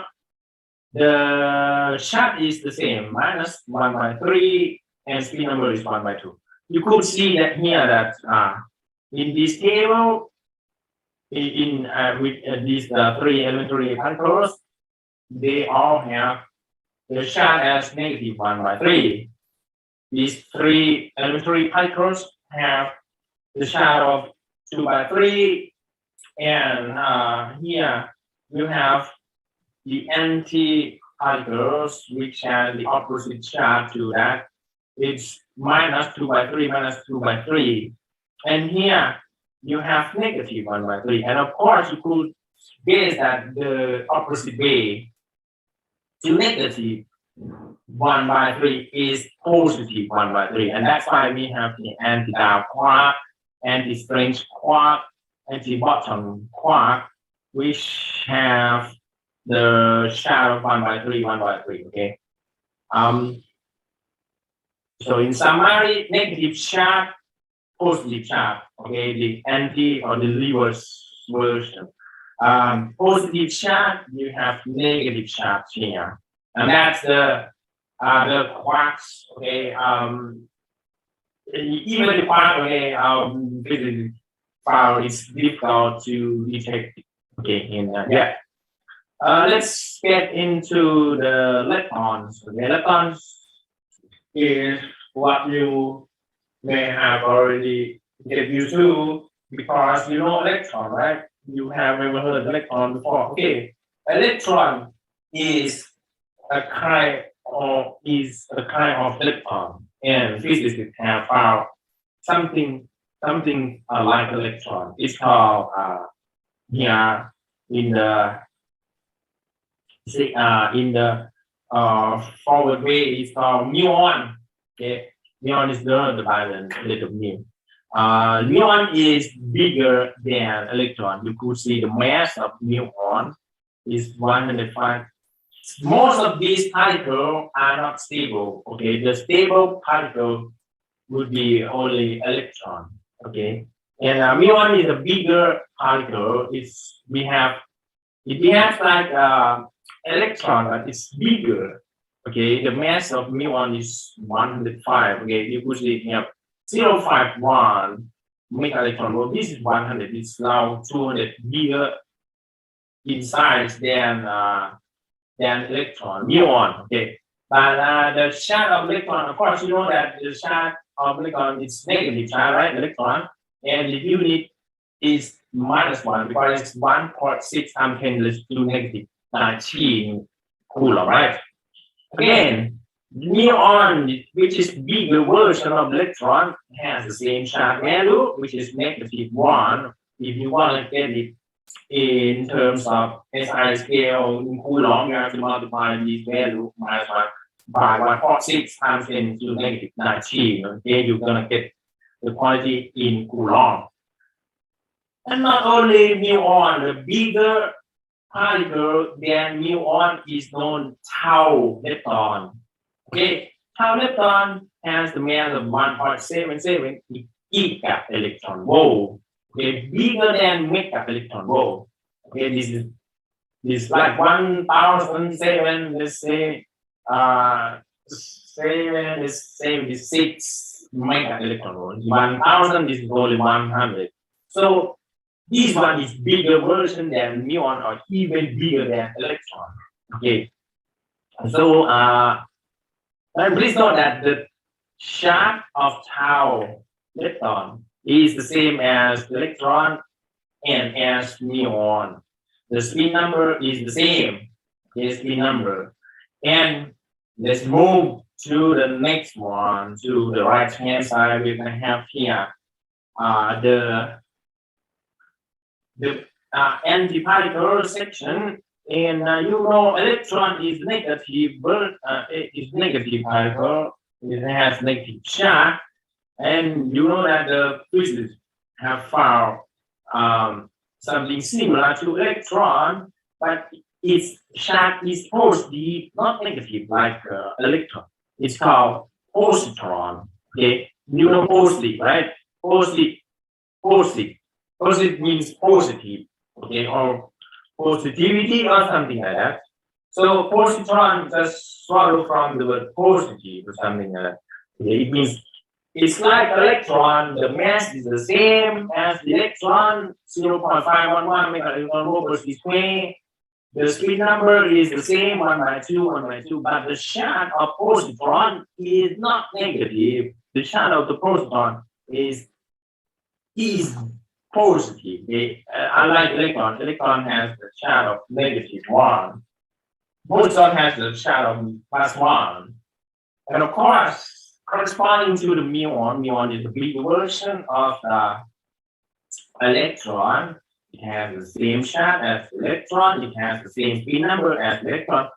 The charge is the same, minus 1 by 3, and spin number is 1 by 2. You could see that here that in this table, with these 3 elementary particles, they all have the charge as negative 1 by 3. These 3 elementary particles have the charge of 2 by 3, and here you have the anti-particles which have the opposite charge to that. It's minus 2 by 3, minus 2 by 3. And here you have negative 1 by 3. And of course, you could guess that the opposite way to negative 1 by 3 is positive 1 by 3. And that's why we have the anti-Dow quark, anti-strange quark, anti-bottom quark, which have the charge of 1 by 3, 1 by 3. Okay. So in summary, negative charge, positive charge. Okay, the anti or the reverse version. Positive charge, you have negative charge here, and that's the quarks. Okay, even the quark. Okay, physics file is difficult to detect. Okay, yeah. Let's get into the electrons. The electrons is what you may have already get used to because you know electron, right? You have ever heard electron before. Okay, electron is a kind of electron, and physicists have found something like electron. It's called here in the forward way is called muon. Okay, muon is the violent letter mu. Muon is bigger than electron. You could see the mass of muon is 105. Most of these particles are not stable. Okay, the stable particle would be only electron. Okay, and muon is a bigger particle. It behaves like electron, but it's bigger. Okay, the mass of muon is 105. Okay, you could see here 0.51 mega electron volt. This is 100. It's now 200 bigger in size than electron, muon. Okay, but the charge of electron, of course, you know that the charge of electron is negative charge, right? Electron, and the unit is -1 because it's 1.6 times 10 raised to negative 19 coulomb, right? Again, muon, which is bigger version of electron, has the same charge value, which is -1. If you want to get it in terms of SI scale in coulomb, you have to multiply this value -1 by 1.6 times 10 to negative 19. Okay, you're gonna get the quantity in coulomb. And not only muon, the bigger particle than muon is known tau lepton. Okay, tau lepton has the mass of 1.77 giga electron volt. Okay, bigger than mega electron volt. Okay, this is like 1,007. Let's say 76 mega electron volt. 1,000 is only 100. So this one is bigger version than muon or even bigger than electron. Okay. So please note that the charge of tau lepton is the same as electron and as muon. The spin number is the same. The spin number. And let's move to the next one, to the right hand side. We can have here the antiparticle section. And electron is negative, but it is negative particle. It has negative charge. And you know that the physicists have found something similar to electron, but its charge is positive, not negative, like electron. It's called positron. Okay, you know positive, right? Positive means positive. Okay, or positivity or something like that. So positron just swallow from the word positive or something like that. Okay, it means it's like electron, the mass is the same as the electron, 0.511 megaelectron volt per square. The spin number is the same, 1/2, but the charge of positron is not negative. The charge of the positron is positive. Unlike electron, electron has the charge of -1. Positron has the charge of +1. And of course, corresponding to the muon is the big version of the electron. It has the same charge as electron. It has the same spin number as electron.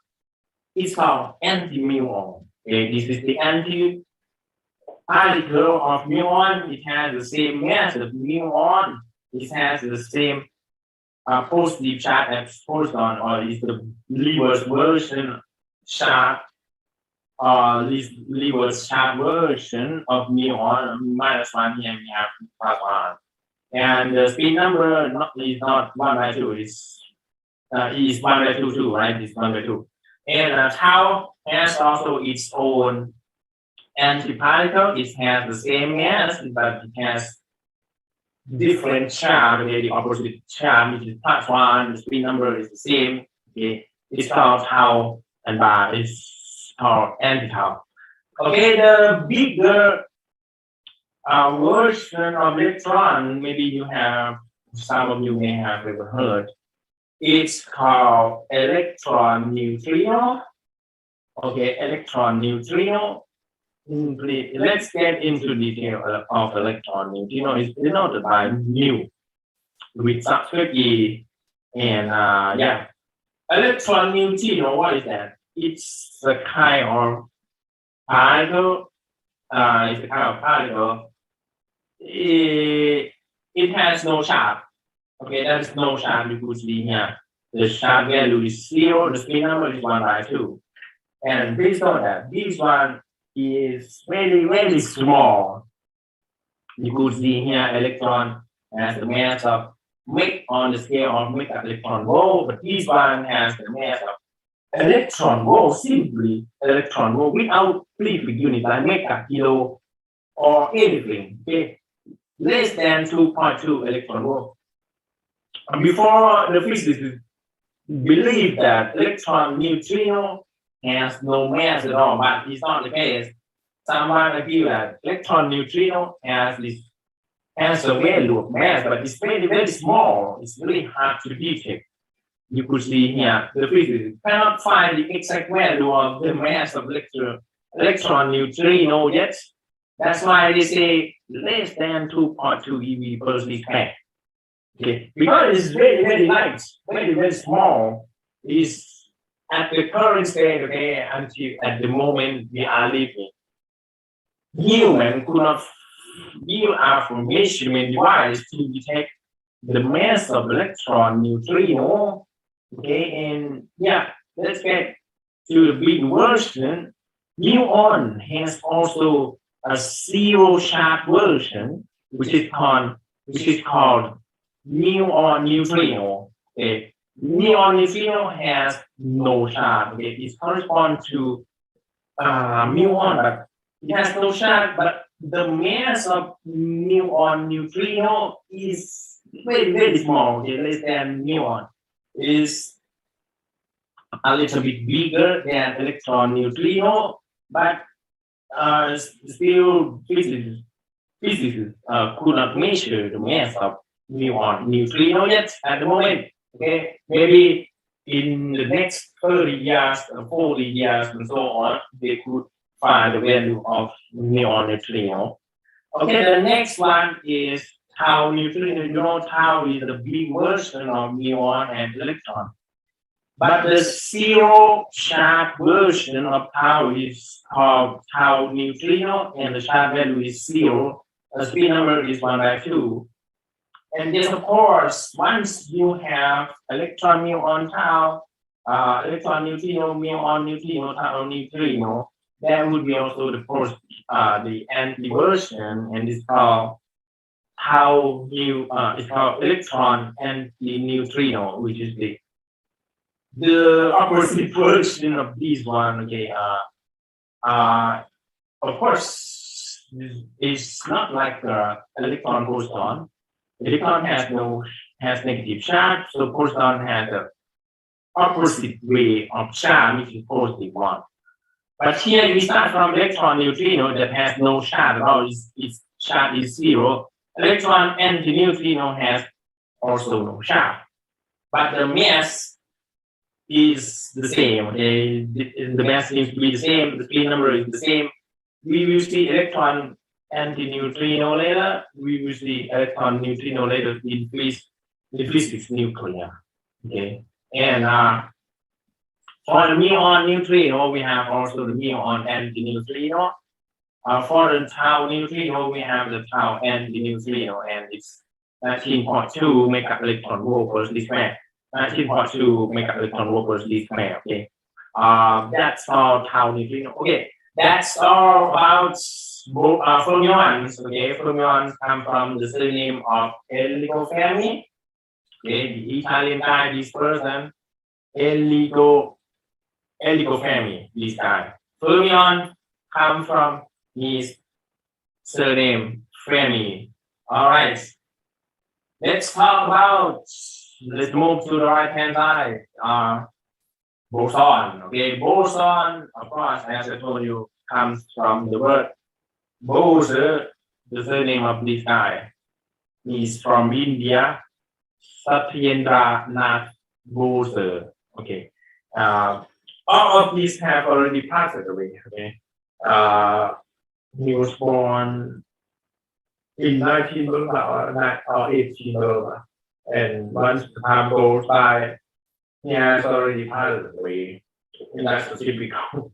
It's called anti-muon. Okay, this is the anti-particle of muon. It has the same mass as muon. It has the same positive charge as positron, or is the reverse version charge, this reverse charge version of muon. -1 here we have +1. And the spin number is not 1/2, is 1/2 too, right? It's 1/2. And tau has also its own antiparticle. It has the same mass, but it has different charge, okay, the opposite charge, which is +1. The spin number is the same. Okay, it's called tau, and bar is called anti-tau. Okay, the bigger version of electron, maybe some of you may have ever heard. It's called electron neutrino. Okay, electron neutrino. Let's get into detail of electron neutrino. It's denoted by nu with subscript E. And electron neutrino, what is that? It's a kind of particle. It's a kind of particle. It has no charge. Okay, there is no charge. You could see here. The charge value is 0. The spin number is 1/2. And please note that this one is very, very small. You could see here electron has the mass of meg on the scale of mega electron volt, but this one has the mass of electron volt, simply electron volt without prefix unit like mega, kilo, or anything. Okay, less than 2.2 electron volt. Before the physicists believe that electron neutrino has no mass at all, but it's not the case. Someone argued that electron neutrino has a value of mass, but it's very, very small. It's really hard to detect. You could see here the physicists cannot find the exact value of the mass of electron neutrino yet. That's why they say less than 2.2 eV per square. Okay, because it's very, very light, very, very small. It's at the current state, okay, until at the moment we are living. Human could not use our measurement device to detect the mass of electron neutrino. Okay, and let's get to the big version. Muon has also a zero charge version, which is called muon neutrino. Okay, muon neutrino has no charge. Okay, it corresponds to muon, but it has no charge. But the mass of muon neutrino is very, very small. Okay, less than muon. Is a little bit bigger than electron neutrino, but still physicists physicists could not measure the mass of muon neutrino yet at the moment. Okay, maybe in the next 30 years, 40 years, and so on, they could find the value of muon neutrino. Okay, the next one is tau neutrino. You know, tau is the big version of muon and electron. But the zero charge version of tau is called tau neutrino, and the charge value is 0. The spin number is 1/2. And yes, of course, once you have electron muon tau, electron neutrino, muon neutrino, tau neutrino, that would be also the anti-version, and it's called it's called electron anti-neutrino, which is the opposite version of this one. Okay, of course, it's not like electron boson. Electron has negative charge, so boson has the opposite way of charge, which is positive one. But here we start from electron neutrino that has no charge at all. Its charge is 0. Electron anti-neutrino has also no charge, but the mass is the same. Okay? The mass seems to be the same. The spin number is the same. We will see electron anti-neutrino later. We will see electron neutrino later in physics nuclear. Okay, and for the muon neutrino, we have also the muon anti-neutrino. For the tau neutrino, we have the tau anti-neutrino, and it's 19.2 mega electron volt per square. 19.2 mega electron volt per square. Okay, that's all tau neutrino. Okay, that's all about fermions. Okay, fermions come from the surname of Enrico Fermi. Okay, the Italian guy, this person, Enrico Fermi, this guy. Fermion come from his surname Fermi. All right, let's move to the right hand side. Boson. Okay, boson, of course, as I told you, comes from the word Bose, the surname of this guy. He's from India. Satyendra Nath Bose. Okay. All of these have already passed away. Okay. He was born in 19 or 18, and once the time goes by, he has already passed away. And that's typical,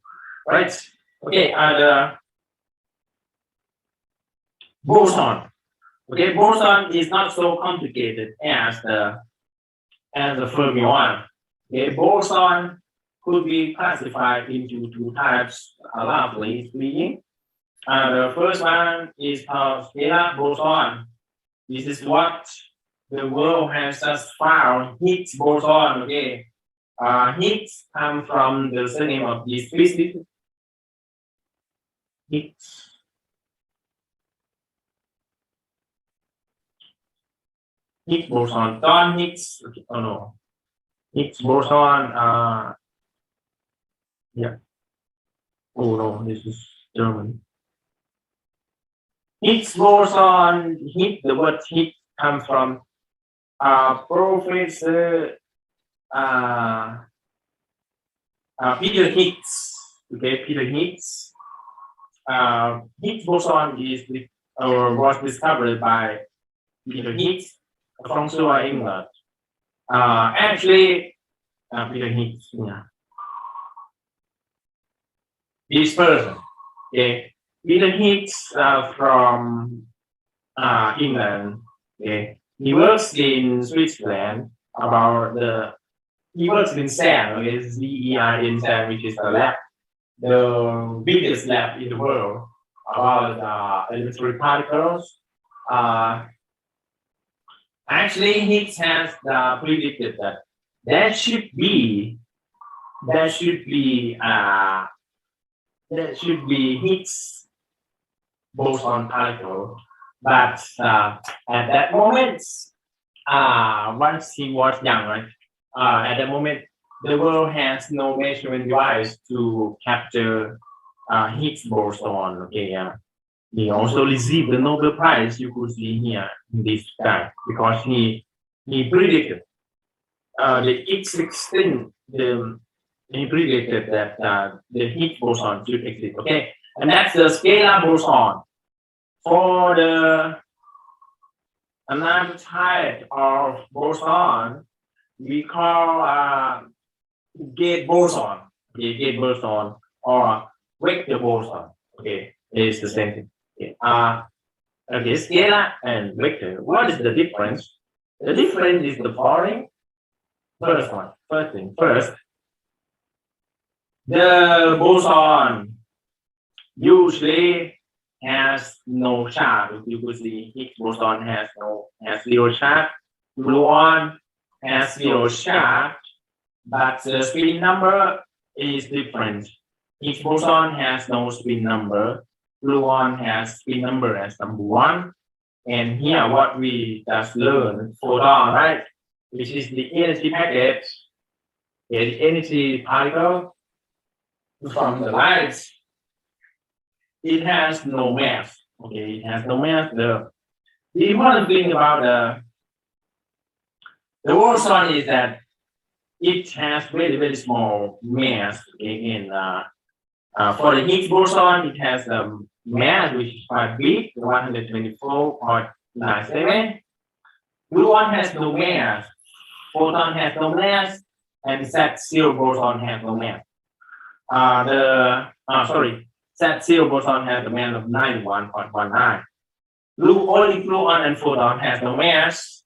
right? Okay. And boson. Okay, boson is not so complicated as the fermion. Okay, boson could be classified into two types, roughly speaking. The first one is called scalar boson. This is what the world has just found, Higgs boson. Okay, Higgs come from the surname of this physicist. Higgs boson, John Higgs. Okay, oh no, Higgs boson. Yeah. Oh no, this is German. Higgs boson. The word Higgs comes from Professor Peter Higgs. Okay, Peter Higgs. Higgs boson was discovered by Peter Higgs from England. Actually, Peter Higgs. Yeah. This person, okay, Peter Higgs from England. Okay, he works in Switzerland he works in CERN. Okay, CERN in CERN, which is the biggest lab in the world about elementary particles. Actually, Higgs has predicted that there should be Higgs boson particle, but at that moment, once he was young, right? At that moment, the world has no measurement device to capture Higgs boson. Okay, He also received the Nobel Prize. You could see here in this guy because he predicted the existing he predicted that the Higgs boson should exist. Okay, and that's the scalar boson. For the another type of boson, we call gate boson. Okay, gate boson or vector boson. Okay, it's the same thing. Okay, okay, scalar and vector. What is the difference? The difference is the following. First, the boson usually has no charge. You could see Higgs boson has zero charge. Gluon has zero charge, but the spin number is different. Higgs boson has no spin number. Gluon has spin number as number 1. And here what we just learned, photon, right? Which is the energy packet, the energy particle from the light. It has no mass. Okay, it has no mass. The important thing about the boson is that it has very, very small mass. Okay, for the Higgs boson, it has a mass which is quite big, 124.97. Gluon has no mass, photon has no mass, and Z0 boson has no mass. Z0 boson has a mass of 91.19. Only gluon and photon has no mass.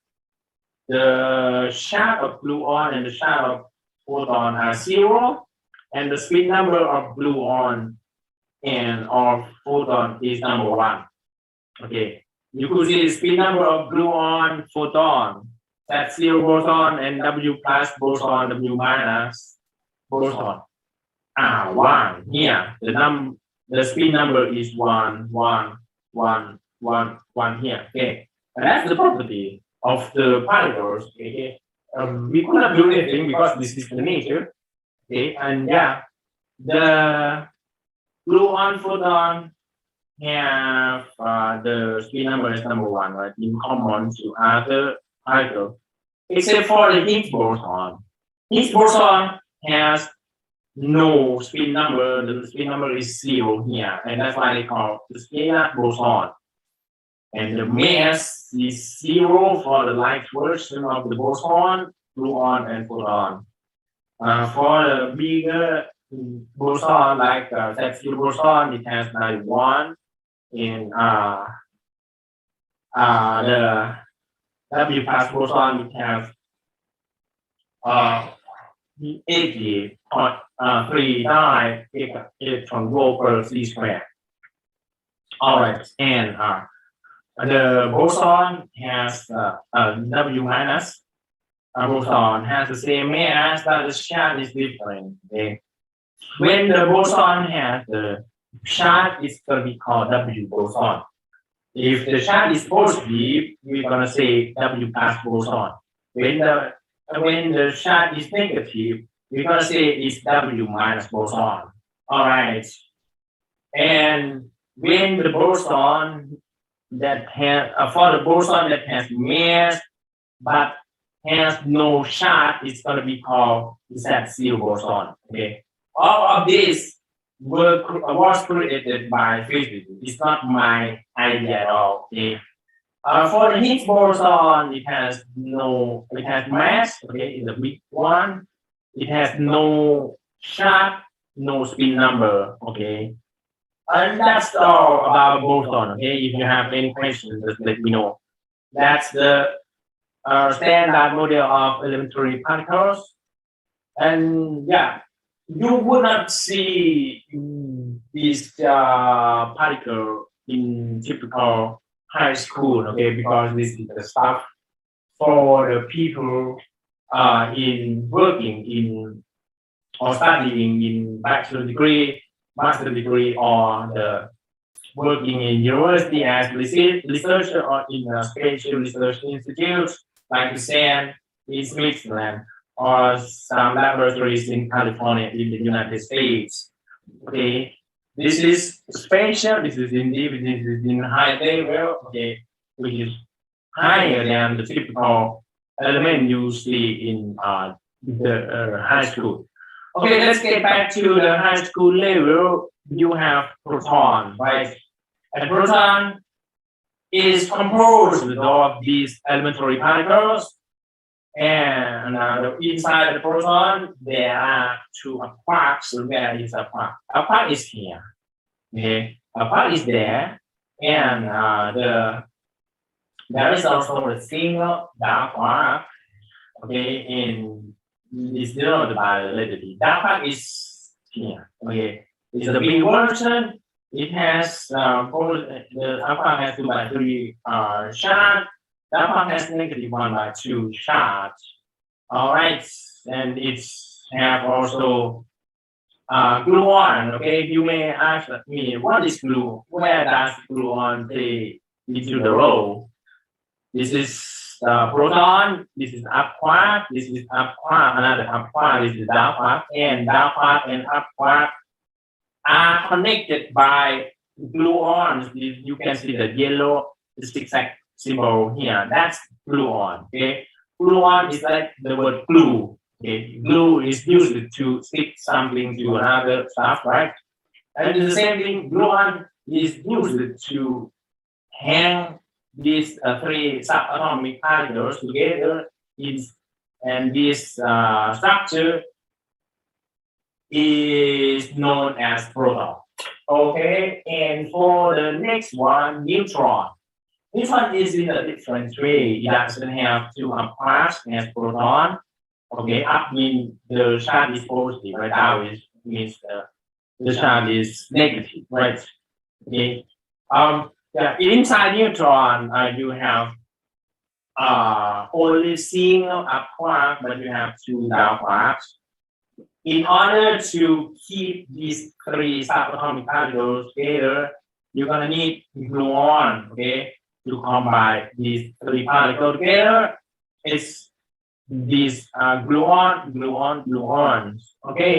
The charge of gluon and the charge of photon are 0, and the spin number of gluon and of photon is number 1. Okay, you could see the spin number of gluon, photon, Z0 boson, and W plus boson, W minus boson. 1 here. The spin number is 1, 1, 1, 1, 1 here. Okay, and that's the property of the particles. Okay, we could not do anything because this is the nature. Okay, and yeah, the gluon, photon have the spin number is number 1, right? In common to other particles, except for the Higgs boson. Higgs boson has no spin number. The spin number is 0 here, and that's why they call the scalar boson. And the mass is 0 for the light version of the boson, gluon, and photon. For the bigger boson, like Z0 boson, it has 91, and the W plus boson, it has 80.39 electron volt per c square. All right, and the boson has W minus. Boson has the same mass, but the charge is different. Okay? When the boson has the charge, it's going to be called W boson. If the charge is positive, we're going to say W plus boson. When the charge is negative, we're going to say it's W minus boson. All right. And when the boson that has, for the boson that has mass, but has no charge, it's going to be called Z0 boson. Okay. All of this was created by physics. It's not my idea at all. Okay. For the Higgs boson, it has mass. Okay, it's a big one. It has no charge, no spin number. Okay, and that's all about boson. Okay, if you have any questions, just let me know. That's the standard model of elementary particles. And yeah, you would not see this particle in typical high school, okay, because this is the stuff for the people in working in or studying in bachelor degree, master degree, or the working in university as researcher or in a special research institutes like the SAN in Switzerland or some laboratories in California in the United States. Okay, This is spatial, this is in deep, this is in high level, okay, which is higher than the typical element you see in the high school. Okay, let's get back to the high school level. You have proton, right? And proton is composed of these elementary particles. And inside the proton, there are two quarks. Where is a quark? A quark is here. Okay, a quark is there, and there is also a single dark quark. Okay, in it's denoted by the letter D. Dark quark is here. Okay, it's a big version. It has the alpha has 2 by 3 charge. The alpha has -1 by 2 charge. All right, and it's have also gluon. Okay, you may ask me, what is glue? Where does gluon play into the role? This is proton. This is up quark. This is up quark. Another up quark. This is down quark. And down quark and up quark are connected by gluons. You can see the yellow zigzag symbol here. That's gluon. Okay, gluon is like the word glue. Okay, glue is used to stick something to another stuff, right? And the same thing, gluon is used to hang these 3 subatomic particles together. And this structure is known as proton. Okay, and for the next one, neutron. Neutron is in a different way. It doesn't have 2 quarks as proton. Okay, up means the charge is positive, right? Down means the charge is negative, right? Okay. Inside neutron, you have only single up quark, but you have 2 down quarks. In order to keep these 3 subatomic particles together, you're gonna need gluon, okay, to combine these 3 particles together. It's these gluons. Okay,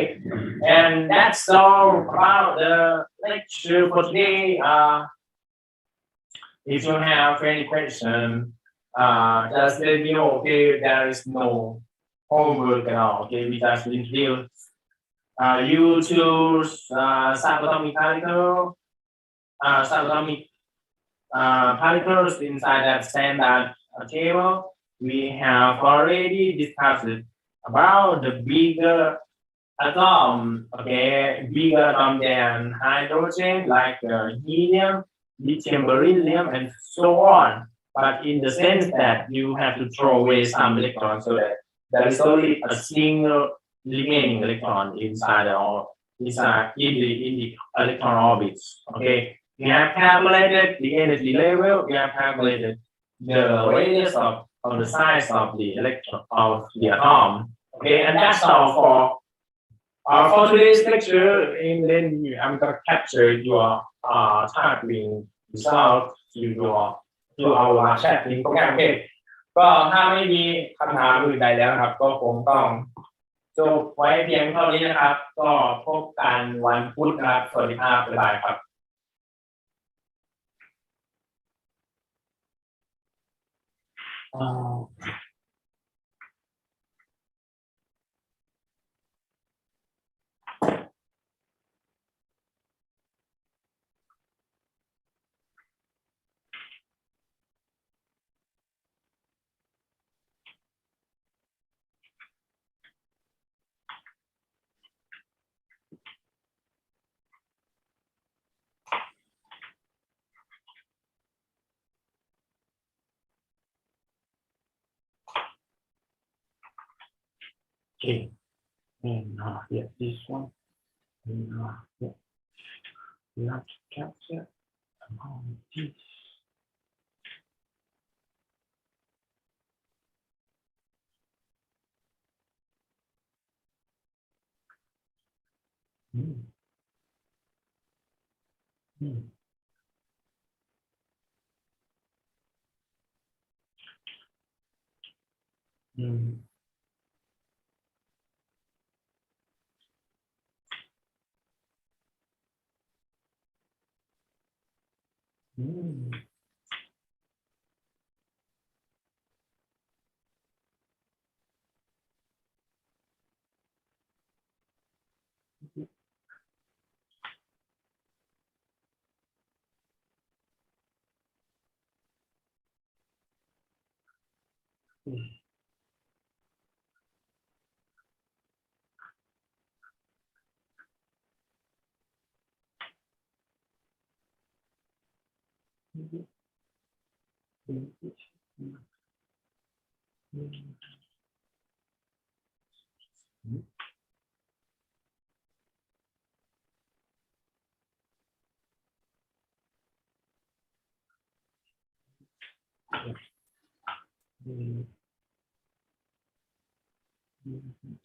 and that's all about the lecture for today. If you have any question, just let me know. Okay, there is no homework at all. Okay, we just introduce you choose subatomic particles inside that standard table. We have already discussed about the bigger atom, okay, bigger atom than hydrogen, like helium, lithium, beryllium, and so on. But in the sense that you have to throw away some electrons, so that there is only a single remaining electron inside in the electron orbits. Okay, we have calculated the energy level. We have calculated the radius of the size of the electron of the atom. Okay, and that's all for today's lecture. And then I'm gonna capture your typing result to our chatting program. Okay, ก็ถ้าไม่มีคำถามอื่นใดแล้วนะครับก็คงต้องจบไว้เพียงเท่านี้นะครับก็พบกันวันพุธนะครับสวัสดีครับบ๊ายบายครับOkay, and yeah, this one, and yeah, let's capture this.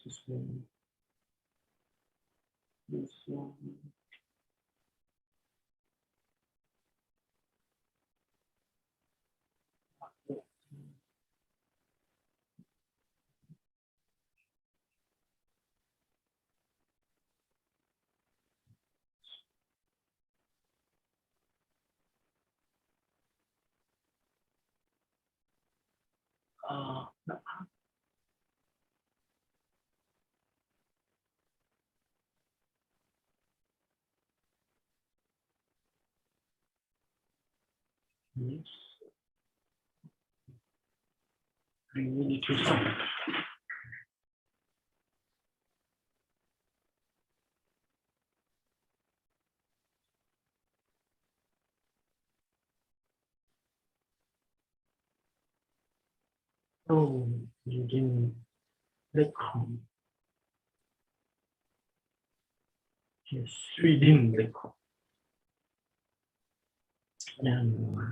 Just one. This one. Yes. I need to stop. Oh, you didn't record. Yes, we didn't record.